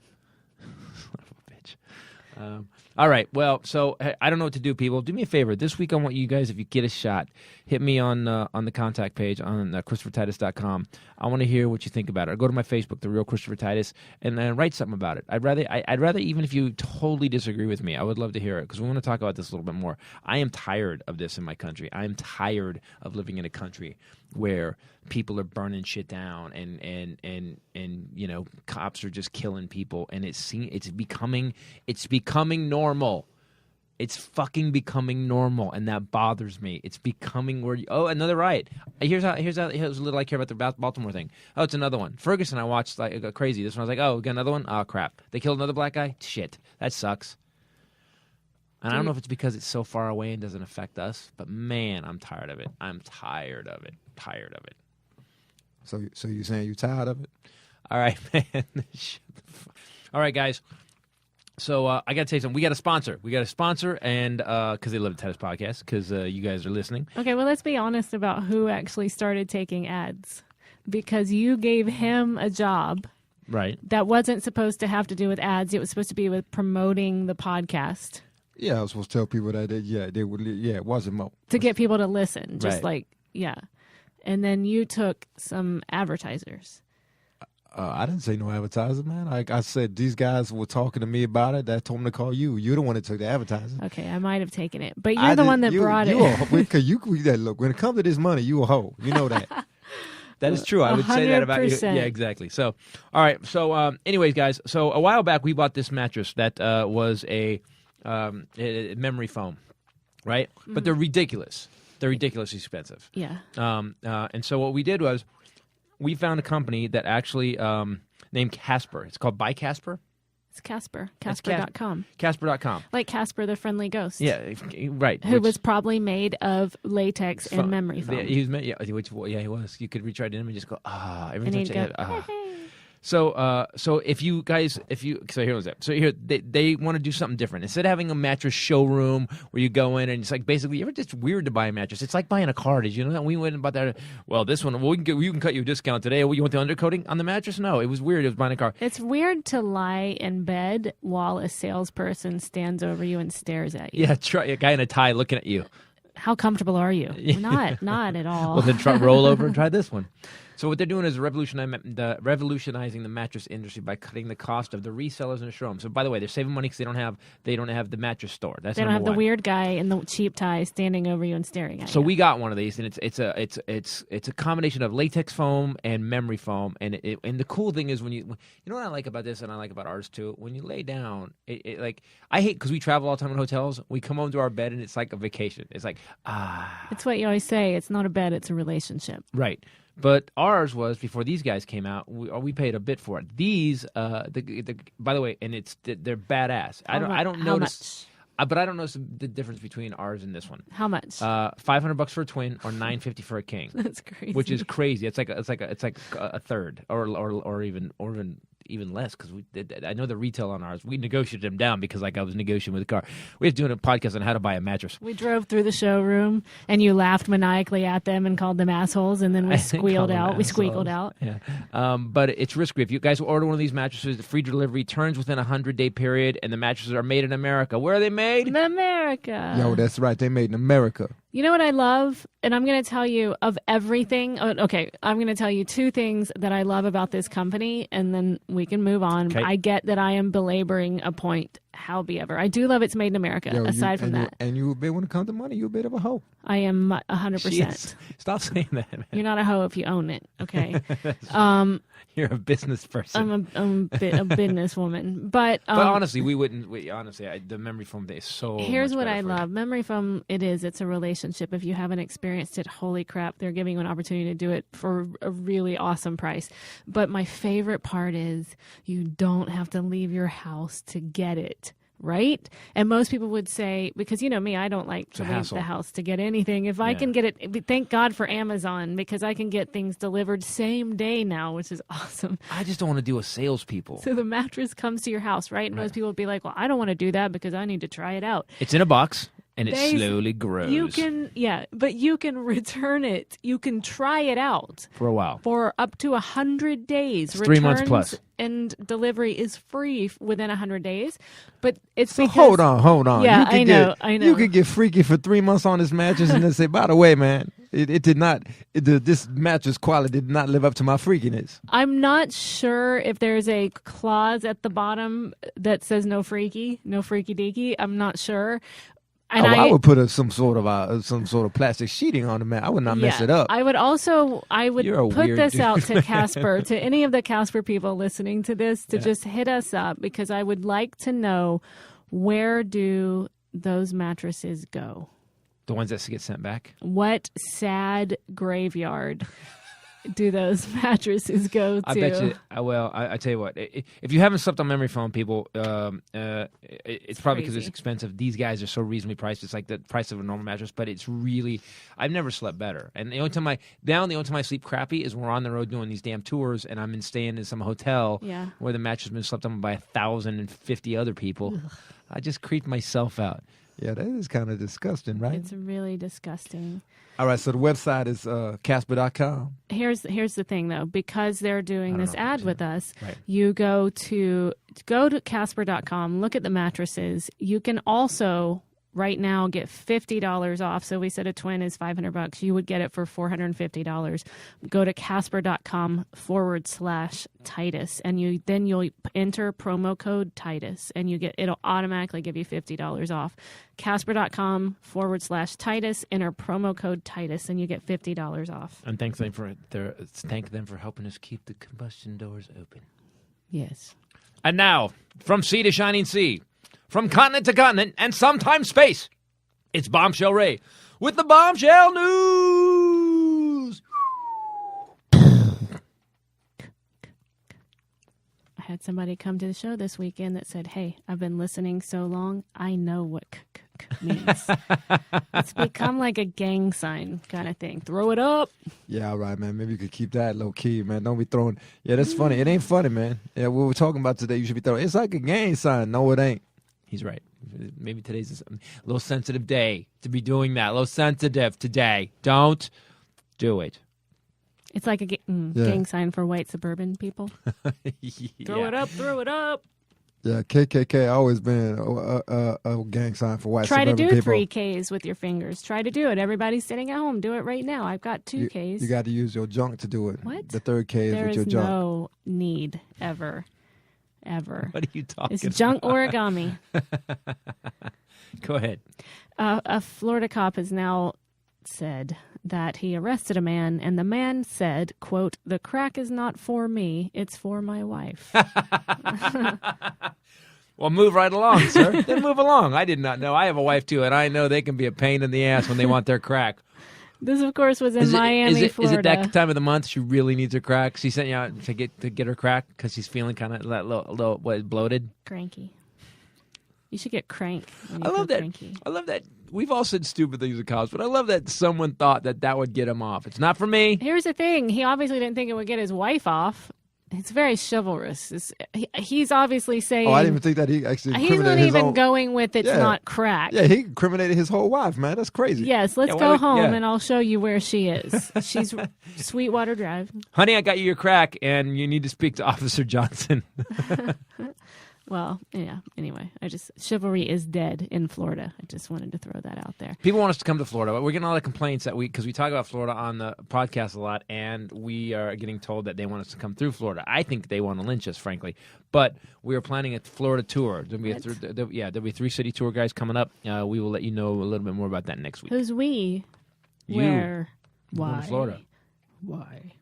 All right. Well, so I don't know what to do, people. Do me a favor. This week, I want you guys, if you get a shot, hit me on the contact page on ChristopherTitus.com. I want to hear what you think about it. Or go to my Facebook, The Real Christopher Titus, and write something about it. I'd rather, even if you totally disagree with me, I would love to hear it because we want to talk about this a little bit more. I am tired of this in my country. I am tired of living in a country where people are burning shit down and you know, cops are just killing people, and it's becoming normal. It's fucking becoming normal, and that bothers me. It's becoming where another riot. Here's how little I care about the Baltimore thing. Oh, it's another one. Ferguson, I watched like crazy. This one I was like, oh, we got another one. Oh crap, they killed another black guy. Shit, that sucks. And I don't know if it's because it's so far away and doesn't affect us, but man, I'm tired of it. I'm tired of it. Tired of it. So you saying you tired of it? All right, man. All right, guys. So I got to tell you something. We got a sponsor. And because they love the Titus podcast, because you guys are listening. Okay, well, let's be honest about who actually started taking ads. Because you gave him a job. Right. That wasn't supposed to have to do with ads. It was supposed to be with promoting the podcast. Yeah, I was supposed to tell people that, it wasn't Mo. To get people to listen. Just right. And then you took some advertisers. I didn't say no advertiser, man. I said these guys were talking to me about it. That told me to call you. You're the one that took the advertising. Okay, I might have taken it. But you're the one that brought it. Look, when it comes to this money, you a hoe. You know that. That is true. I would say that about you. 100%. Yeah, exactly. So, all right. So, anyways, guys. So, a while back, we bought this mattress that was a memory foam, right? Mm-hmm. But they're ridiculous. They're ridiculously expensive. Yeah. And so what we did was we found a company that actually named Casper. It's called By Casper. It's Casper. Casper.com. Casper.com. Like Casper the Friendly Ghost. Yeah, right. Who was probably made of latex and memory foam. He was. You could reach right in him and just go, every and time he'd go, hey. So here they want to do something different. Instead of having a mattress showroom where you go in and it's like basically, you're just weird to buy a mattress. It's like buying a car. Did you know that? We went and bought that. Well, this one, you can cut you a discount today. Well, you want the undercoating on the mattress? No, it was weird. It was buying a car. It's weird to lie in bed while a salesperson stands over you and stares at you. Yeah, try a guy in a tie looking at you. How comfortable are you? Not at all. Well, then roll over and try this one. So what they're doing is revolutionizing the mattress industry by cutting the cost of the resellers in the showroom. So by the way, they're saving money because they don't have the mattress store. That's they don't have one. The weird guy in the cheap tie standing over you and staring at you. So we got one of these, and it's a combination of latex foam and memory foam. And the cool thing is when you know what I like about this, and I like about ours too. When you lay down, I hate because we travel all the time in hotels. We come home to our bed and it's like a vacation. It's like It's what you always say. It's not a bed. It's a relationship. Right. But ours was before these guys came out. We paid a bit for it. These, by the way, and they're badass. I don't notice. But I don't notice the difference between ours and this one. How much? $500 for a twin or $950 for a king. That's crazy. Which is crazy. It's like a third or even less because I know the retail on ours. We negotiated them down because I was negotiating with the car. We were doing a podcast on how to buy a mattress. We drove through the showroom and you laughed maniacally at them and called them assholes, and then we squealed out. We squealed out. Yeah. But it's risky. If you guys order one of these mattresses, the free delivery turns within a 100-day period, and the mattresses are made in America. Where are they made? In America. Yo, that's right. They made in America. You know what I love? And I'm going to tell you of everything. Okay, I'm going to tell you two things that I love about this company, and then we can move on. Okay. I get that I am belaboring a point, howbeiver. I do love it's made in America, aside from that. And you a bit when it comes to money, you're a bit of a hoe. I am 100%. Jeez. Stop saying that, man. You're not a hoe if you own it, okay? You're a business person. I'm a businesswoman. But honestly, the memory foam is so here's much what better I for love. Memory foam, it's a relationship. If you haven't experienced it, holy crap, they're giving you an opportunity to do it for a really awesome price. But my favorite part is you don't have to leave your house to get it. Right? And most people would say, because you know me, I don't like to leave the house to get anything. If I can get it, thank God for Amazon, because I can get things delivered same day now, which is awesome. I just don't want to deal with salespeople. So the mattress comes to your house, right? And most people would be like, well, I don't want to do that because I need to try it out. It's in a box. And it They- slowly grows but you can return it. You can try it out for a while. for up to 100 days. It's 3 months Returns plus. and delivery is free within 100 days. But it's So because hold on. Yeah, You could I know. You could get freaky for 3 months on this mattress and then say, by the way, man, it did not. This mattress quality did not live up to my freakiness. I'm not sure if there's a clause at the bottom that says no freaky deaky. I'm not sure. And I would put some sort of plastic sheeting on the mat. I would not mess it up. I would You're a put weird this dude, out to Casper, to any of the Casper people listening to this, to just hit us up, because I would like to know, where do those mattresses go? The ones that get sent back? What sad graveyard do those mattresses go to? I bet you. Well, I tell you what. If you haven't slept on memory foam, people, it's probably because it's crazy. expensive. These guys are so reasonably priced. It's like the price of a normal mattress, but it's really. I've never slept better. And the only time I sleep crappy is when we're on the road doing these damn tours, and I'm staying in some hotel where the mattress has been slept on by 1,050 other people. Ugh. I just creep myself out. Yeah, that is kind of disgusting, right? It's really disgusting. All right, so the website is Casper.com. Here's the thing, though. Because they're doing this ad with us, right. You go to Casper.com, look at the mattresses. You can also right now get $50 off. So we said a twin is $500. You would get it for $450. Go to Casper.com/Titus, and you'll enter promo code Titus, and it'll automatically give you $50 off. Casper.com/Titus, enter promo code Titus, and you get $50 off. And thank them for helping us keep the combustion doors open. Yes. And now, from sea to shining sea, from continent to continent, and sometimes space, it's Bombshell Rae with the Bombshell News. I had somebody come to the show this weekend that said, "Hey, I've been listening so long, I know what means." It's become like a gang sign kind of thing. Throw it up. Yeah, all right, man. Maybe you could keep that low key, man. Don't be throwing. Yeah, that's funny. It ain't funny, man. Yeah, what we're talking about today, you should be throwing. It's like a gang sign. No, it ain't. He's right. Maybe today's a little sensitive day to be doing that. A little sensitive today. Don't do it. It's like a gang sign for white suburban people. Throw it up, throw it up. Yeah, KKK always been a gang sign for white Try to suburban do people. 3 Ks with your fingers. Try to do it. Everybody's sitting at home. Do it right now. I've got 2 Ks. You got to use your junk to do it. What? The 3rd K is There with your is junk. no need ever. What are you talking It's about? junk origami. Go ahead. A Florida cop has now said that he arrested a man, and the man said, quote, "The crack is not for me, it's for my wife." Well, move right along, sir. Then move along. I did not know. I have a wife, too, and I know they can be a pain in the ass when they want their crack. This, of course, was in Miami, Florida. Is it that time of the month she really needs her crack? She sent you out to get her crack because she's feeling kind of a little bloated? Cranky. You should get crank when you I feel love that. cranky. I love that. We've all said stupid things at college, but I love that someone thought that would get him off. It's not for me. Here's the thing. He obviously didn't think it would get his wife off. It's very chivalrous. He's obviously saying... Oh, I didn't even think that he actually He's not his even own... going with it's not crack. Yeah, he incriminated his whole wife, man. That's crazy. Yes, let's go home and I'll show you where she is. She's Sweetwater Drive. Honey, I got you your crack, and you need to speak to Officer Johnson. Well, yeah, anyway, chivalry is dead in Florida. I just wanted to throw that out there. People want us to come to Florida, but we're getting a lot of complaints because we talk about Florida on the podcast a lot, and we are getting told that they want us to come through Florida. I think they want to lynch us, frankly. But we are planning a Florida tour. There'll be a 3-city tour, guys, coming up. We will let you know a little bit more about that next week. Who's we? You. Where? We're Why? going to Florida. Why?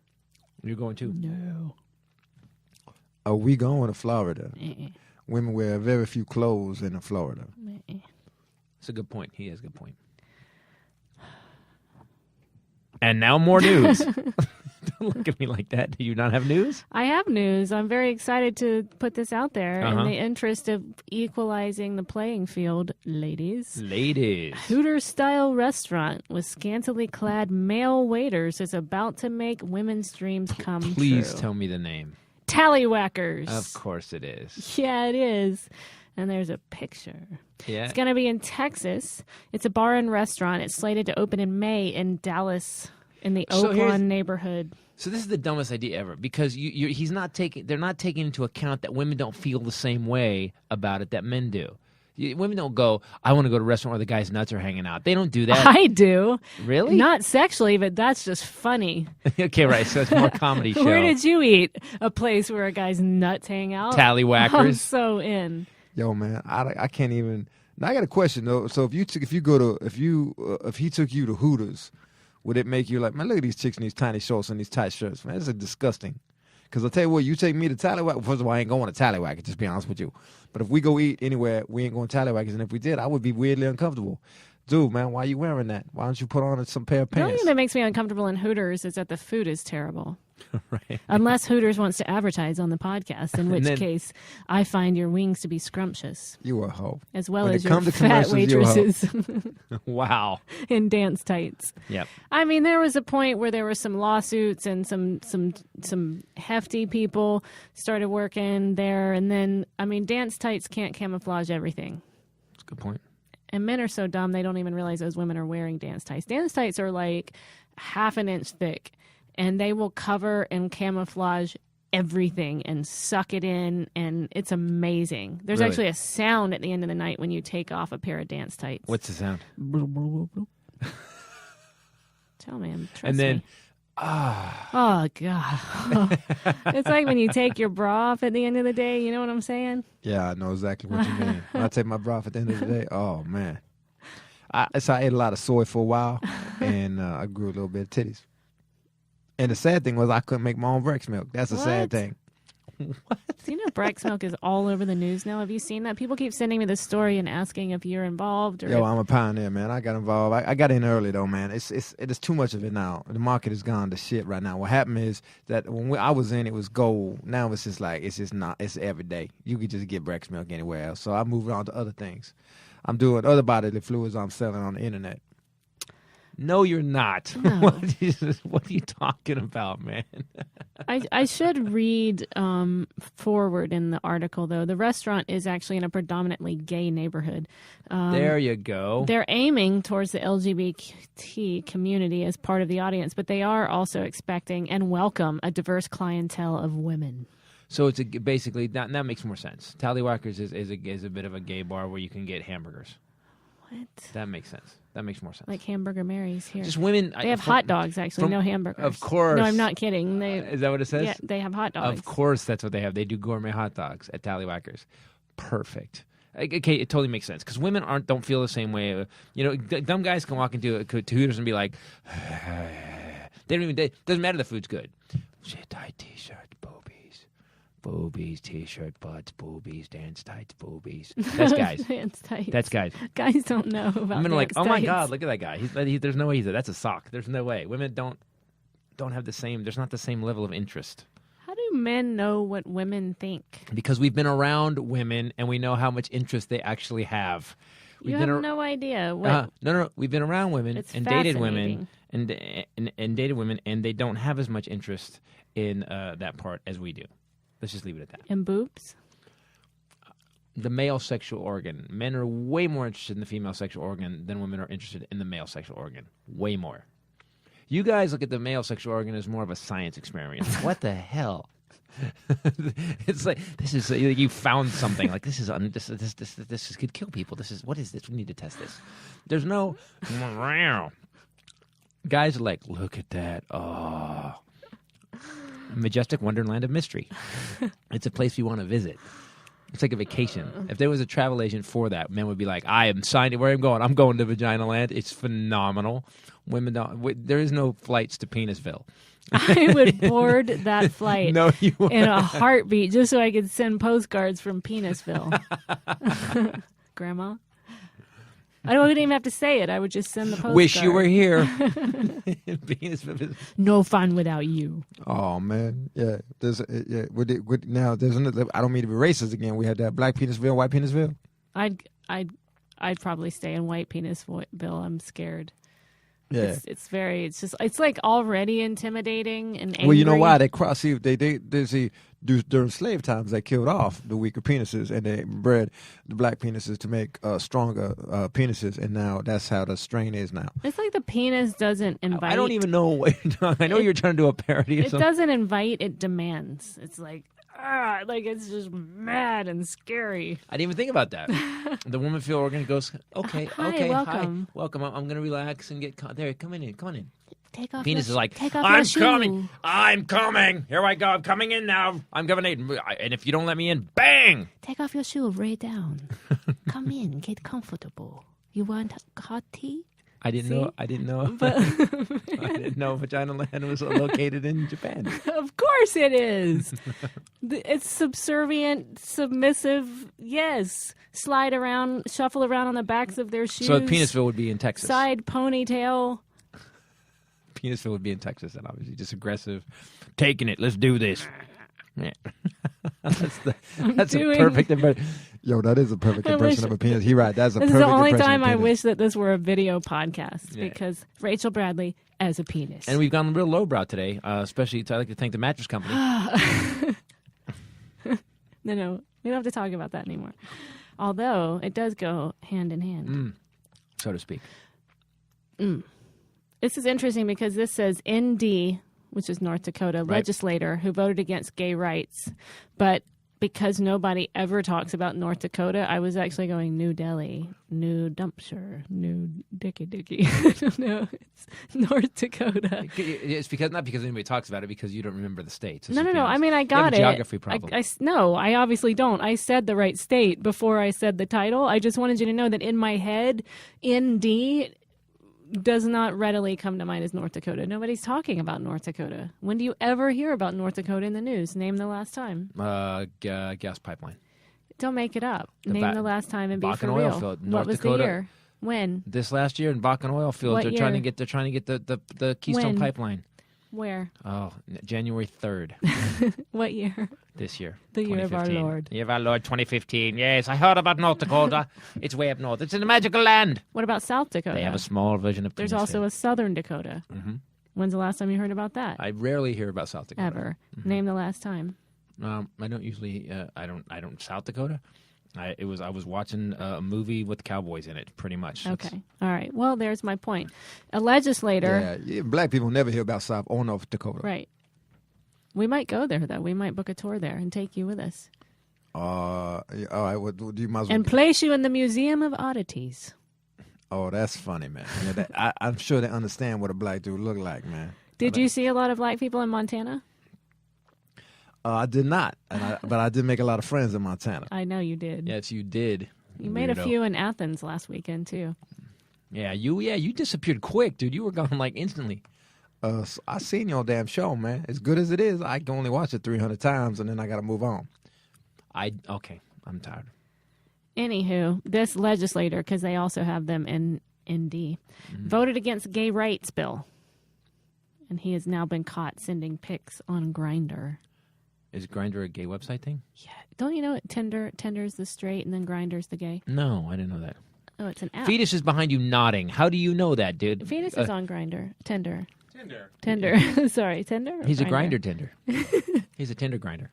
You're going too? No. Are we going to Florida? Uh-uh. Women wear very few clothes in Florida. That's a good point. He has a good point. And now more news. Don't look at me like that. Do you not have news? I have news. I'm very excited to put this out there in the interest of equalizing the playing field, ladies. Ladies. Hooters-style restaurant with scantily clad male waiters is about to make women's dreams come Please true. tell me the name. Tallywhackers. Of course it is. Yeah, it is. And there's a picture. Yeah. It's going to be in Texas. It's a bar and restaurant. It's slated to open in May in Dallas in the Oaklawn neighborhood. So this is the dumbest idea ever because they're not taking into account that women don't feel the same way about it that men do. Women don't go, I want to go to a restaurant where the guy's nuts are hanging out. They don't do that. I do. Really? Not sexually, but that's just funny. Okay, right. So it's more comedy show. Where did you eat a place where a guy's nuts hang out? Tallywhackers. I'm so in. Yo, man, I can't even. Now I got a question though. So if he took you to Hooters, would it make you like, man, look at these chicks in these tiny shorts and these tight shirts, man? This is disgusting. Because I'll tell you what, you take me to Tallywhacker. First of all, I ain't going to Tallywhacker, just be honest with you. But if we go eat anywhere, we ain't going to Tallywhackers. And if we did, I would be weirdly uncomfortable. Dude, man, why are you wearing that? Why don't you put on some pair of The only pants? thing that makes me uncomfortable in Hooters is that the food is terrible. Right. Unless Hooters wants to advertise on the podcast, in which case I find your wings to be scrumptious. You a hoe. As well When as it your comes to fat commercials, you a hoe. waitresses Wow. in dance tights. Yep. I mean, there was a point where there were some lawsuits and some hefty people started working there. And then, I mean, dance tights can't camouflage everything. That's a good point. And men are so dumb, they don't even realize those women are wearing dance tights. Dance tights are like half an inch thick, and they will cover and camouflage everything and suck it in, and it's amazing. There's Really? actually a sound at the end of the night when you take off a pair of dance tights. What's the sound? Tell me, trust And then, me. Oh, God. It's like when you take your bra off at the end of the day. You know what I'm saying? Yeah, I know exactly what you mean. When I take my bra off at the end of the day, oh, man. I ate a lot of soy for a while, and I grew a little bit of titties. And the sad thing was I couldn't make my own breast milk. That's a sad What? thing. Do you know breast milk is all over the news now? Have you seen that? People keep sending me this story and asking if you're involved. Or Yo, I'm a pioneer, man. I got involved. I got in early though, man. It is too much of it now. The market has gone to shit right now. What happened is that when I was in, it was gold. Now it's just like it's just not. It's every day. You could just get breast milk anywhere else. So I moved on to other things. I'm doing other bodily fluids. I'm selling on the internet. no, you're not. No. What are you talking about, man? I should read forward in the article, though. The restaurant is actually in a predominantly gay neighborhood. There you go. They're aiming towards the LGBT community as part of the audience, but they are also expecting and welcome a diverse clientele of women. So it's basically that makes more sense. Tallywhackers is a bit of a gay bar where you can get hamburgers. What? That makes sense. That makes more sense. Like Hamburger Mary's here. Just women. They have hot dogs, actually, no hamburgers. Of course. No, I'm not kidding. Is that what it says? Yeah, they have hot dogs. Of course, that's what they have. They do gourmet hot dogs at Tallywhackers. Perfect. Okay, it totally makes sense because women don't feel the same way. Dumb guys can walk into Hooters and be like, they don't even. It doesn't matter. The food's good. Shit, tight t-shirt, boobies, t-shirt, butts, boobies, dance tights, boobies. That's guys. Dance tights. That's guys. Guys don't know about Women are like, dance oh my tights. god, look at that guy. There's no way that's a sock. There's no way. Women don't have the same. There's not the same level of interest. How do men know what women think? Because we've been around women and we know how much interest they actually have. You have no idea. What, No. We've been around women It's and dated women fascinating. and dated women, and they don't have as much interest in that part as we do. Let's just leave it at that. and boobs? The male sexual organ. Men are way more interested in the female sexual organ than women are interested in the male sexual organ. Way more. You guys look at the male sexual organ as more of a science experiment. What the hell? It's like this is you found something like this could kill people. What is this? We need to test this. There's no guys are like, look at that. Oh, majestic wonderland of mystery. It's a place we want to visit. It's like a vacation. If there was a travel agent for that, men would be like, I am signed. Where I'm going? I'm going to Vagina Land. It's phenomenal. Women don't. There is no flights to Penisville. I would board that flight No, you won't. in a heartbeat just so I could send postcards from Penisville. Grandma? I wouldn't even have to say it. I would just send the postcard. Wish you were here. Penisville. No fun without you. Oh man, yeah. Now there's another. I don't mean to be racist again. We had that black Penisville, white Penisville. I'd probably stay in white Penisville. I'm scared. Yeah. It's like already intimidating and angry. Well, you know why they cross? See, they during slave times they killed off the weaker penises and they bred the black penises to make stronger penises, and now that's how the strain is now. It's like the penis doesn't invite. I don't even know what you're doing. I know you're trying to do a parody. It doesn't invite. It demands. It's like it's just mad and scary. I didn't even think about that. The woman field organ goes, okay, Hi, welcome. hi, welcome. I'm going to relax and get there. Come in. Take off. Penis is like, take off I'm your shoe. coming. I'm coming. Here I go. I'm coming in now. I'm coming in. And if you don't let me in, bang. Take off your shoe, lay down. Come in, get comfortable. You want hot tea? I didn't know. But I didn't know Vagina Land was located in Japan. Of course it is. It's subservient, submissive. Yes, slide around, shuffle around on the backs of their shoes. So Penisville would be in Texas. Side ponytail. Penisville would be in Texas, and obviously just aggressive. Taking it. Let's do this. Yeah. That's a perfect impression. Yo, that is a perfect impression of a penis. He right. That's a This perfect is the only impression time of a I penis. wish that this were a video podcast Yeah. because Rachel Bradley as a penis. And we've gone real lowbrow today, especially I'd like to thank the mattress company. No, we don't have to talk about that anymore. Although it does go hand in hand. So to speak. This is interesting because this says ND, which is North Dakota, Right. legislator who voted against gay rights. But because nobody ever talks about North Dakota, I was actually going New Delhi, New Dumpshire, New Dicky. I don't know. It's North Dakota. It's not because anybody talks about it, because you don't remember the states. No. I mean, I got it. Geography problem. No, I obviously don't. I said the right state before I said the title. I just wanted you to know that in my head, ND does not readily come to mind as North Dakota. Nobody's talking about North Dakota. When do you ever hear about North Dakota in the news? Name the last time. Gas pipeline. Don't make it up. Name the last time and be Bakken for oil real. field, What North was Dakota. the year? When? This last year in Bakken oil field, What they're year? trying to get the Keystone When? pipeline. Where? Oh, January 3rd What year? this year. The year of our 2015. Lord. Year of our Lord, 2015. Yes, I heard about North Dakota. It's way up north. It's in the magical land. What about South Dakota? They have a small version of There's Penisville. also a Southern Dakota. When's the last time you heard about that? I rarely hear about South Dakota. Ever. Name the last time. I don't usually. I don't. South Dakota. I was watching a movie with cowboys in it, pretty much. Okay. All right. Well, there's my point. A legislator. Yeah, black people never hear about South or North Dakota. Right. We might go there, though. We might book a tour there and take you with us. All right. Well, you might as well. And place you in the Museum of Oddities. Oh, that's funny, man. Yeah, I'm sure they understand what a black dude look like, man. Did you see a lot of black people in Montana? I did not, but I did make a lot of friends in Montana. I know you did. Yes, you did. You made a weirdo. few in Athens last weekend, too. Yeah, you disappeared quick, dude. You were gone like instantly. So I seen your damn show, man. As good as it is, I can only watch it 300 times, and then I got to move on. Okay, I'm tired. Anywho, this legislator, because they also have them in ND, voted against gay rights bill. And he has now been caught sending pics on Grindr. Is Grindr a gay website thing? Yeah. Don't you know it? Tinder's the straight and then Grindr's the gay? No, I didn't know that. Oh, it's an app. Fetus is behind you nodding. How do you know that, dude? Fetus is on Grindr. Tinder. Tinder. Sorry, Tinder? or He's a Grindr? grinder tender. He's a Tinder grinder.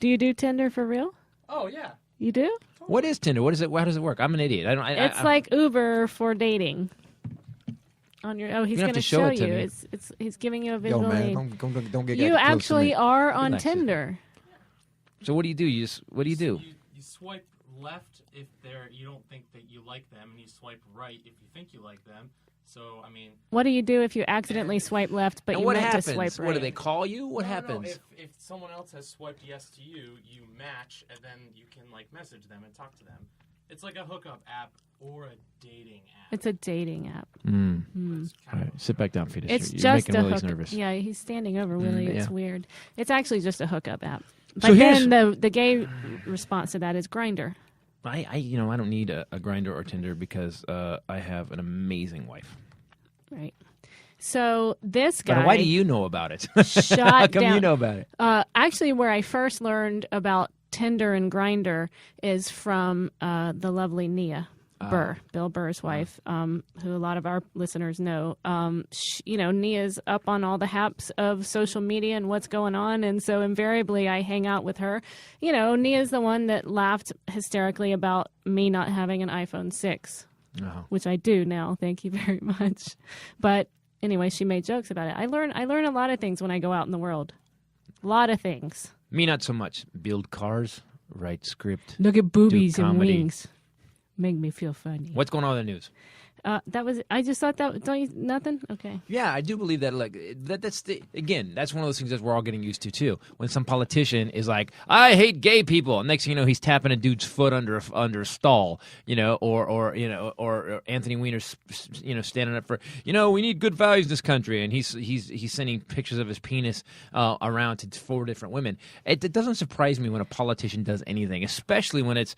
Do you do Tinder for real? Oh, yeah. You do? What is Tinder? What is it? How does it work? I'm an idiot. I don't. It's like Uber for dating. On your he's You don't have going to to show show it to you. me. He's giving you a Yo, visual man, aid. don't get You close to actually me. are on Relax it. Tinder. So what do you do? What do you do? You swipe left if you don't think that you like them, and you swipe right if you think you like them. So, I mean... What do you do if you accidentally swipe left, but And you what meant happens? to swipe right? What do they call you? What No, happens? if someone else has swiped yes to you, you match, and then you can, message them and talk to them. It's like a hookup app or a dating app. It's a dating app. It's All kind right, sit back down, Fetus. It's You're just making a Willie's hook. nervous. Yeah, he's standing over Willie. It's yeah. weird. It's actually just a hookup app. So But here's- then the gay response to that is Grindr. I don't need a Grindr or Tinder because I have an amazing wife. Right. So this guy. But why do you know about it? shot How come down, you know about it? Actually, where I first learned about Tinder and Grindr is from the lovely Nia. Bill Burr's wife, who a lot of our listeners know. Nia's up on all the haps of social media and what's going on, and so invariably I hang out with her. Nia's the one that laughed hysterically about me not having an iPhone 6, which I do now. Thank you very much. But anyway, she made jokes about it. I learn a lot of things when I go out in the world. A lot of things. Me, not so much. Build cars, write script. Look at boobies and comedy. wings. Make me feel funny. What's going on in the news? I just thought that. Don't you? Nothing. Okay. Yeah, I do believe that. That's that's one of those things that we're all getting used to too. When some politician is like, "I hate gay people," and next thing you know, he's tapping a dude's foot under a stall, or Anthony Weiner's, standing up for, we need good values in this country, and he's sending pictures of his penis around to 4 different women. It doesn't surprise me when a politician does anything, especially when it's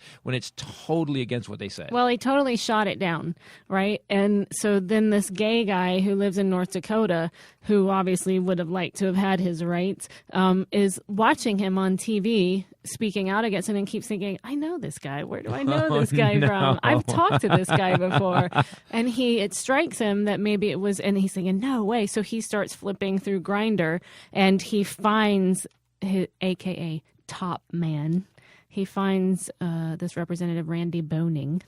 totally against what they said. Well, he totally shot it down, right? And so then this gay guy who lives in North Dakota, who obviously would have liked to have had his rights, is watching him on TV speaking out against it and keeps thinking, I know this guy. Where do I know this guy from? I've talked to this guy before. And it strikes him that maybe it was, and he's thinking, no way. So he starts flipping through Grindr and he finds his, AKA Top Man. He finds this Representative Randy Boning.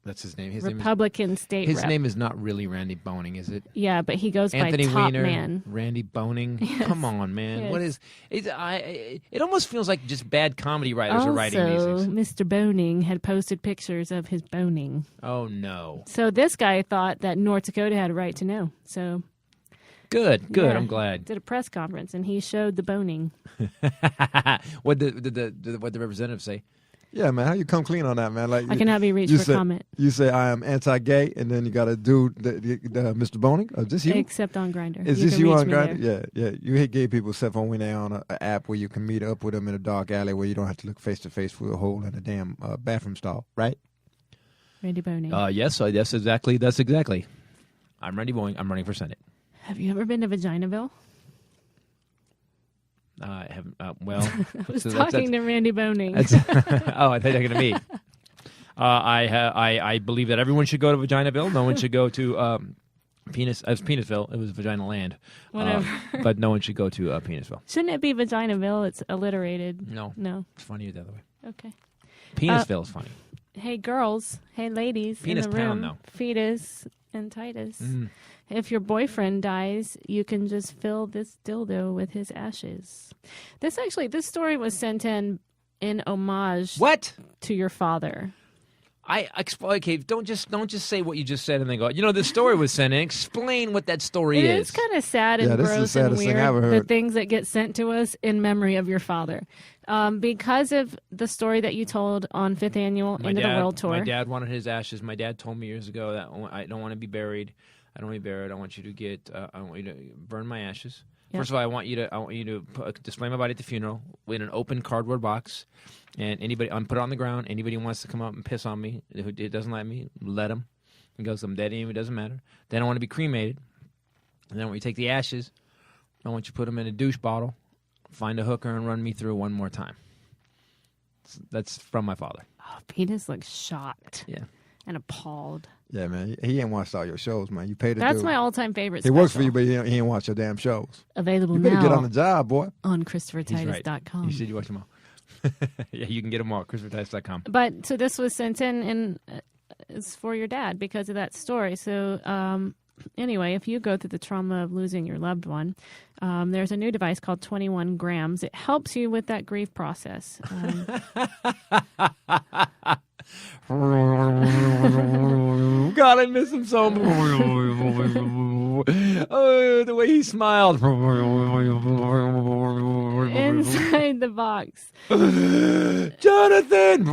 That's his name. Republican state His rep. name is not really Randy Boning, is it? Yeah, but he goes Anthony by Top Weiner, Man. Randy Boning. Yes. Come on, man. Yes. What is it? It almost feels like just bad comedy writers are writing Also, these things. Mr. Boning had posted pictures of his boning. Oh no. So this guy thought that North Dakota had a right to know. So Good. yeah, I'm glad. Did a press conference and he showed the boning. What did the representative say? Yeah, man, how you come clean on that, man? Like I cannot be reached you for say, comment. You say I am anti-gay, and then you got a dude, Mr. Boning. Is this you? Except on Grindr. Is this can you reach on me Grindr? there. Yeah. You hate gay people except for when they're on an app where you can meet up with them in a dark alley where you don't have to look face to face through a hole in a damn bathroom stall, right? Randy Boning. Yes, exactly. That's exactly. I'm Randy Boning. I'm running for Senate. Have you ever been to Vaginaville? I haven't. Well, I was talking to Randy Boning. I thought you were going to me. I believe that everyone should go to Vaginaville. No one should go to Penisville. It was Vagina Land. Whatever. But no one should go to Penisville. Shouldn't it be Vaginaville? It's alliterated. No. It's funnier the other way. Okay. Penisville is funny. Hey, girls. Hey, ladies. Penis in the room. pound, though. Fetus and Titus. If your boyfriend dies, you can just fill this dildo with his ashes. This story was sent in homage What? to your father. Okay, don't just say what you just said and then go, this story was sent in. Explain what that story It is. is kind of sad and Yeah, this is the gross and saddest thing I ever weird, the heard. things that get sent to us in memory of your father. Because of the story that you told on 5th Annual Into the World Tour. My dad wanted his ashes. My dad told me years ago that I don't want to be buried. I don't want to be buried. I want you to burn my ashes. Yep. First of all, I want you to display my body at the funeral in an open cardboard box, and put it on the ground. Anybody who wants to come up and piss on me, who doesn't like me, let him. He goes, I'm dead anyway, it doesn't matter. Then I want to be cremated, and then when you take the ashes, I want you to put them in a douche bottle, find a hooker, and run me through one more time. That's from my father. Oh, Penis looks shocked. Yeah. And appalled. Yeah, man. He ain't watched all your shows, man. You paid the That's dude. my all-time favorite He special. works for you, but he ain't watch your damn shows. Available You better now get on the job, boy. on He's ChristopherTitus.com. right. You said you watch them all. Yeah, you can get them all. ChristopherTitus.com. But so this was sent in, and it's for your dad because of that story. So anyway, if you go through the trauma of losing your loved one, there's a new device called 21 grams. It helps you with that grief process. God, I miss him so much. Oh, the way he smiled. Inside the box. Jonathan!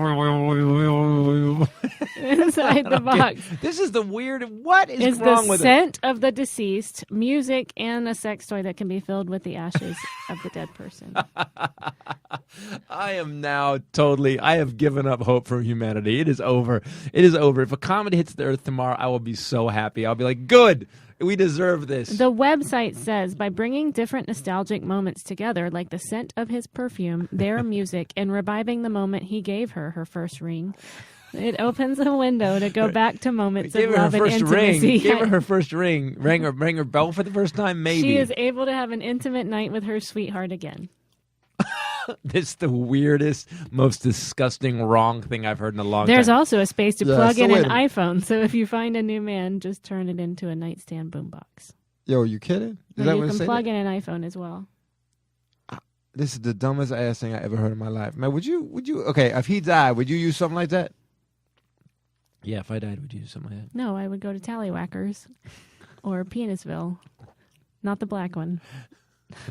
Inside the box This is the weird. What is wrong the with it? scent of the deceased, music, and a sex toy that can be filled with the ashes of the dead person. I am now I have given up hope for humanity. It is over. It is over. If a comet hits the earth tomorrow, I will be so happy. I'll be like, good. We deserve this. The website says by bringing different nostalgic moments together, like the scent of his perfume, their music, and reviving the moment he gave her first ring, It opens a window to go back to moments of Gave her her love and first intimacy. ring. Gave her her first ring. Rang her bell for the first time. Maybe She is able to have an intimate night with her sweetheart again. this is the weirdest, most disgusting, wrong thing I've heard in a long There's time. also a space to Yeah, plug so in wait an a minute. iPhone. So if you find a new man, just turn it into a nightstand boombox. Yo, you kidding? Is Or that you what it can say plug there? in an iPhone as well. This is the dumbest ass thing I ever heard in my life. Man, would you, okay, if he died, would you use something like that? Yeah, if I died, would you do something like that? No, I would go to Tallywhackers or Penisville. Not the black one.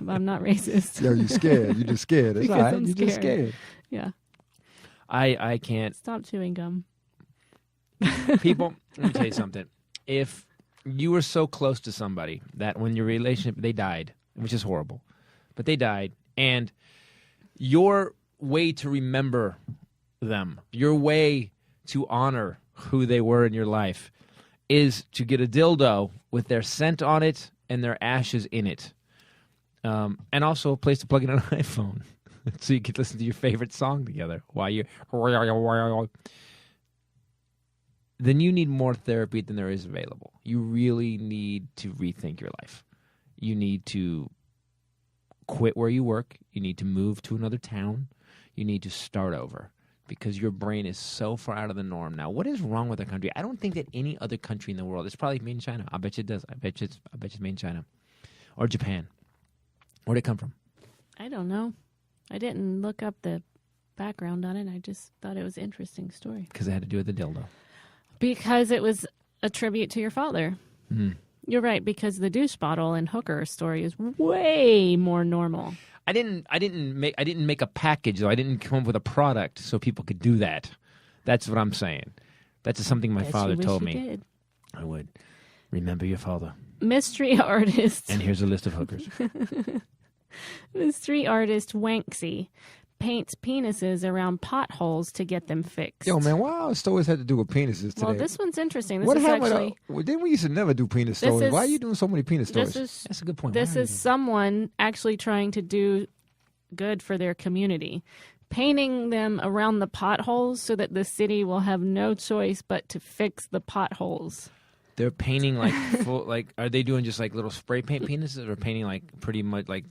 I'm not racist. Yo, you scared. You just scared. It's Because all right. I'm You just scared. scared. Yeah. I can't. Stop chewing gum. People, let me tell you something. If you were so close to somebody that when your relationship, they died, which is horrible, but they died, and your way to remember them, your way to honor who they were in your life is to get a dildo with their scent on it and their ashes in it. And also a place to plug in an iPhone so you can listen to your favorite song together while you... Then you need more therapy than there is available. You really need to rethink your life. You need to quit where you work. You need to move to another town. You need to start over because your brain is so far out of the norm now. What is wrong with our country? I don't think that any other country in the world, it's probably made in China. I bet you it does. I bet you it's made in China or Japan. Where'd it come from? I don't know. I didn't look up the background on it. I just thought it was an interesting story. Because it had to do with the dildo. Because it was a tribute to your father. Mm. You're right, because the douche bottle and hooker story is way more normal. I didn't make a package though. I didn't come up with a product so people could do that. That's what I'm saying. That's just something my Guess father you wish told you me. did. I would remember your father. Mystery artist. And here's a list of hookers. Mystery artist Wanksy paints penises around potholes to get them fixed. Yo, man, why our stories had to do with penises today? Well, this one's interesting. This what is happened? actually Well, didn't we used to never do penis This stories? is- Why are you doing so many penis stories? That's a good point. this Why are is you- someone actually trying to do good for their community, painting them around the potholes so that the city will have no choice but to fix the potholes. They're painting like full. Like, are they doing just like little spray paint penises, or painting like pretty much like?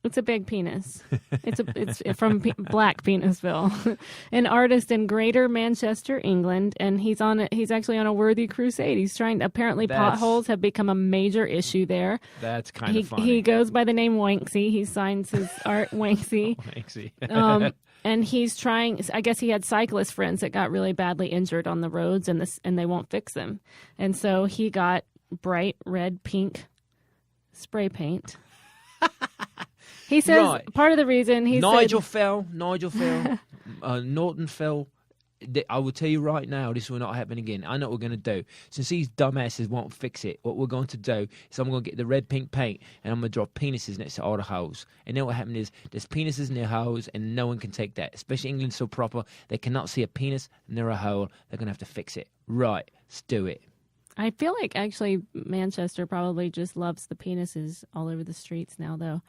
It's a big penis. It's from Black Penisville, an artist in Greater Manchester, England, and he's actually on a worthy crusade. He's trying. Apparently, That's- potholes have become a major issue there. That's kind of funny. He goes by the name Wanksy. He signs his art Wanksy. Wanksy. And he's trying. I guess he had cyclist friends that got really badly injured on the roads, and they won't fix them. And so he got bright red, pink spray paint. He says Right. part of the reason Nigel fell. Norton fell. I will tell you right now, this will not happen again. I know what we're going to do. Since these dumbasses won't fix it, what we're going to do is I'm going to get the red pink paint and I'm going to draw penises next to all the holes. And then what happened is there's penises near holes and no one can take that. Especially England's so proper, they cannot see a penis near a hole. They're going to have to fix it. Right, let's do it. I feel like actually Manchester probably just loves the penises all over the streets now, though.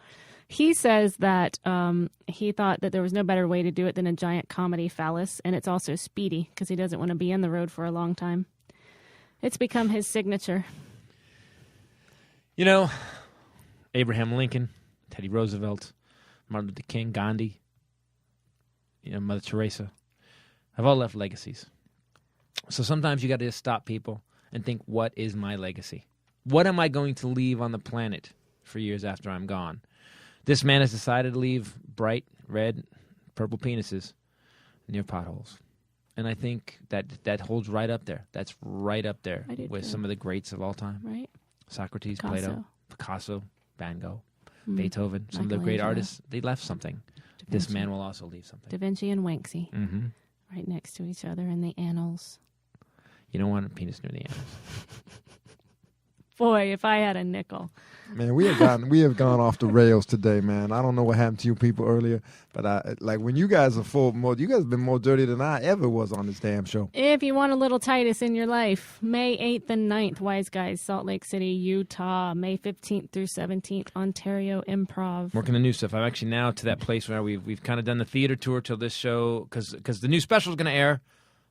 He says that he thought that there was no better way to do it than a giant comedy phallus, and it's also speedy because he doesn't want to be in the road for a long time. It's become his signature. You know, Abraham Lincoln, Teddy Roosevelt, Martin Luther King, Gandhi, Mother Teresa have all left legacies. So sometimes you got to just stop people and think, what is my legacy? What am I going to leave on the planet for years after I'm gone? This man has decided to leave bright red, purple penises near potholes. And I think that holds right up there. That's right up there I do with too. some of the greats of all time. Right? Socrates, Picasso. Plato, Picasso, Van Gogh, Mm. Beethoven, some of the great Michelangelo. artists, they left something. Da This Vinci. man will also leave something. Da Vinci and Wanksy, Mm-hmm. right next to each other in the annals. You don't want a penis near the end. Boy, if I had a nickel. Man, we have gone off the rails today, man. I don't know what happened to you people earlier, but when you guys are you guys have been more dirty than I ever was on this damn show. If you want a little Titus in your life, May 8th and 9th, Wise Guys, Salt Lake City, Utah. May 15th through 17th, Ontario Improv. Working the new stuff. I'm actually now to that place where we've kind of done the theater tour till this show because the new special is going to air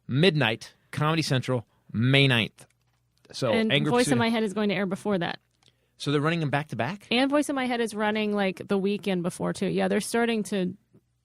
midnight, Comedy Central, May 9th. So And Anger Voice Pursuit. in My Head is going to air before that. So they're running them back to back? And Voice in My Head is running like the weekend before too. Yeah, they're starting to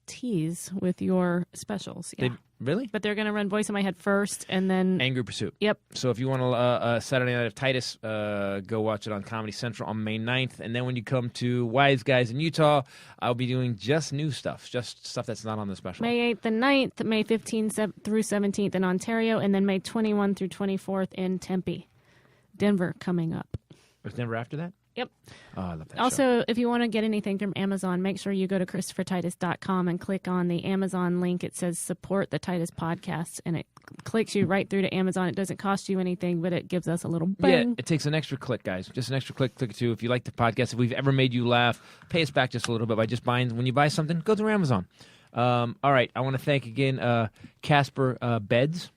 tease with your specials. Yeah. Really? But they're going to run Voice in My Head first and then Angry Pursuit. Yep. So if you want a Saturday Night of Titus, go watch it on Comedy Central on May 9th. And then when you come to Wise Guys in Utah, I'll be doing just new stuff, just stuff that's not on the special. May 8th and 9th, May 15th through 17th in Ontario, and then May 21 through 24th in Tempe. Denver coming up. Is Denver after that? Yep. Oh, I love that show. Also, if you want to get anything from Amazon, make sure you go to ChristopherTitus.com and click on the Amazon link. It says support the Titus podcast, and it clicks you right through to Amazon. It doesn't cost you anything, but it gives us a little bang. Yeah, it takes an extra click, guys. Just an extra click it too. If you like the podcast, if we've ever made you laugh, pay us back just a little bit by just buying. When you buy something, go through Amazon. All right, I want to thank again Casper Beds.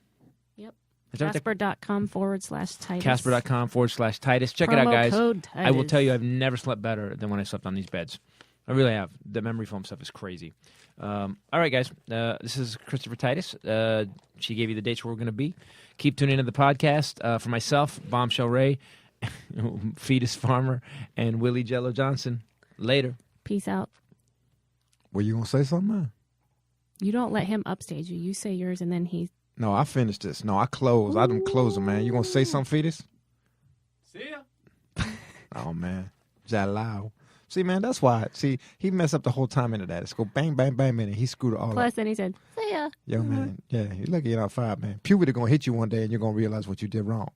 Yep. Is that what they- Casper.com/Titus. Casper.com/Titus. Check it out, Promo guys. code Titus. I will tell you, I've never slept better than when I slept on these beds. I really have. The memory foam stuff is crazy. All right, guys. This is Christopher Titus. She gave you the dates where we're going to be. Keep tuning into the podcast. For myself, Bombshell Rae, Fetus Farmer, and Willie Jello Johnson. Later. Peace out. Were you gonna say something, man? You don't let him upstage you. You say yours, and then he. No, I finished this. No, I closed. I didn't close it, man. You gonna say something, Fetus? See ya. Oh man, Jello. See, man, that's why. See, he messed up the whole time into that. It's go bang, bang, bang, man, and he screwed it all Plus, up. then he said, "See ya." Yo, man, yeah, you're lucky you're not fired, man. Puberty gonna hit you one day, and you're gonna realize what you did wrong.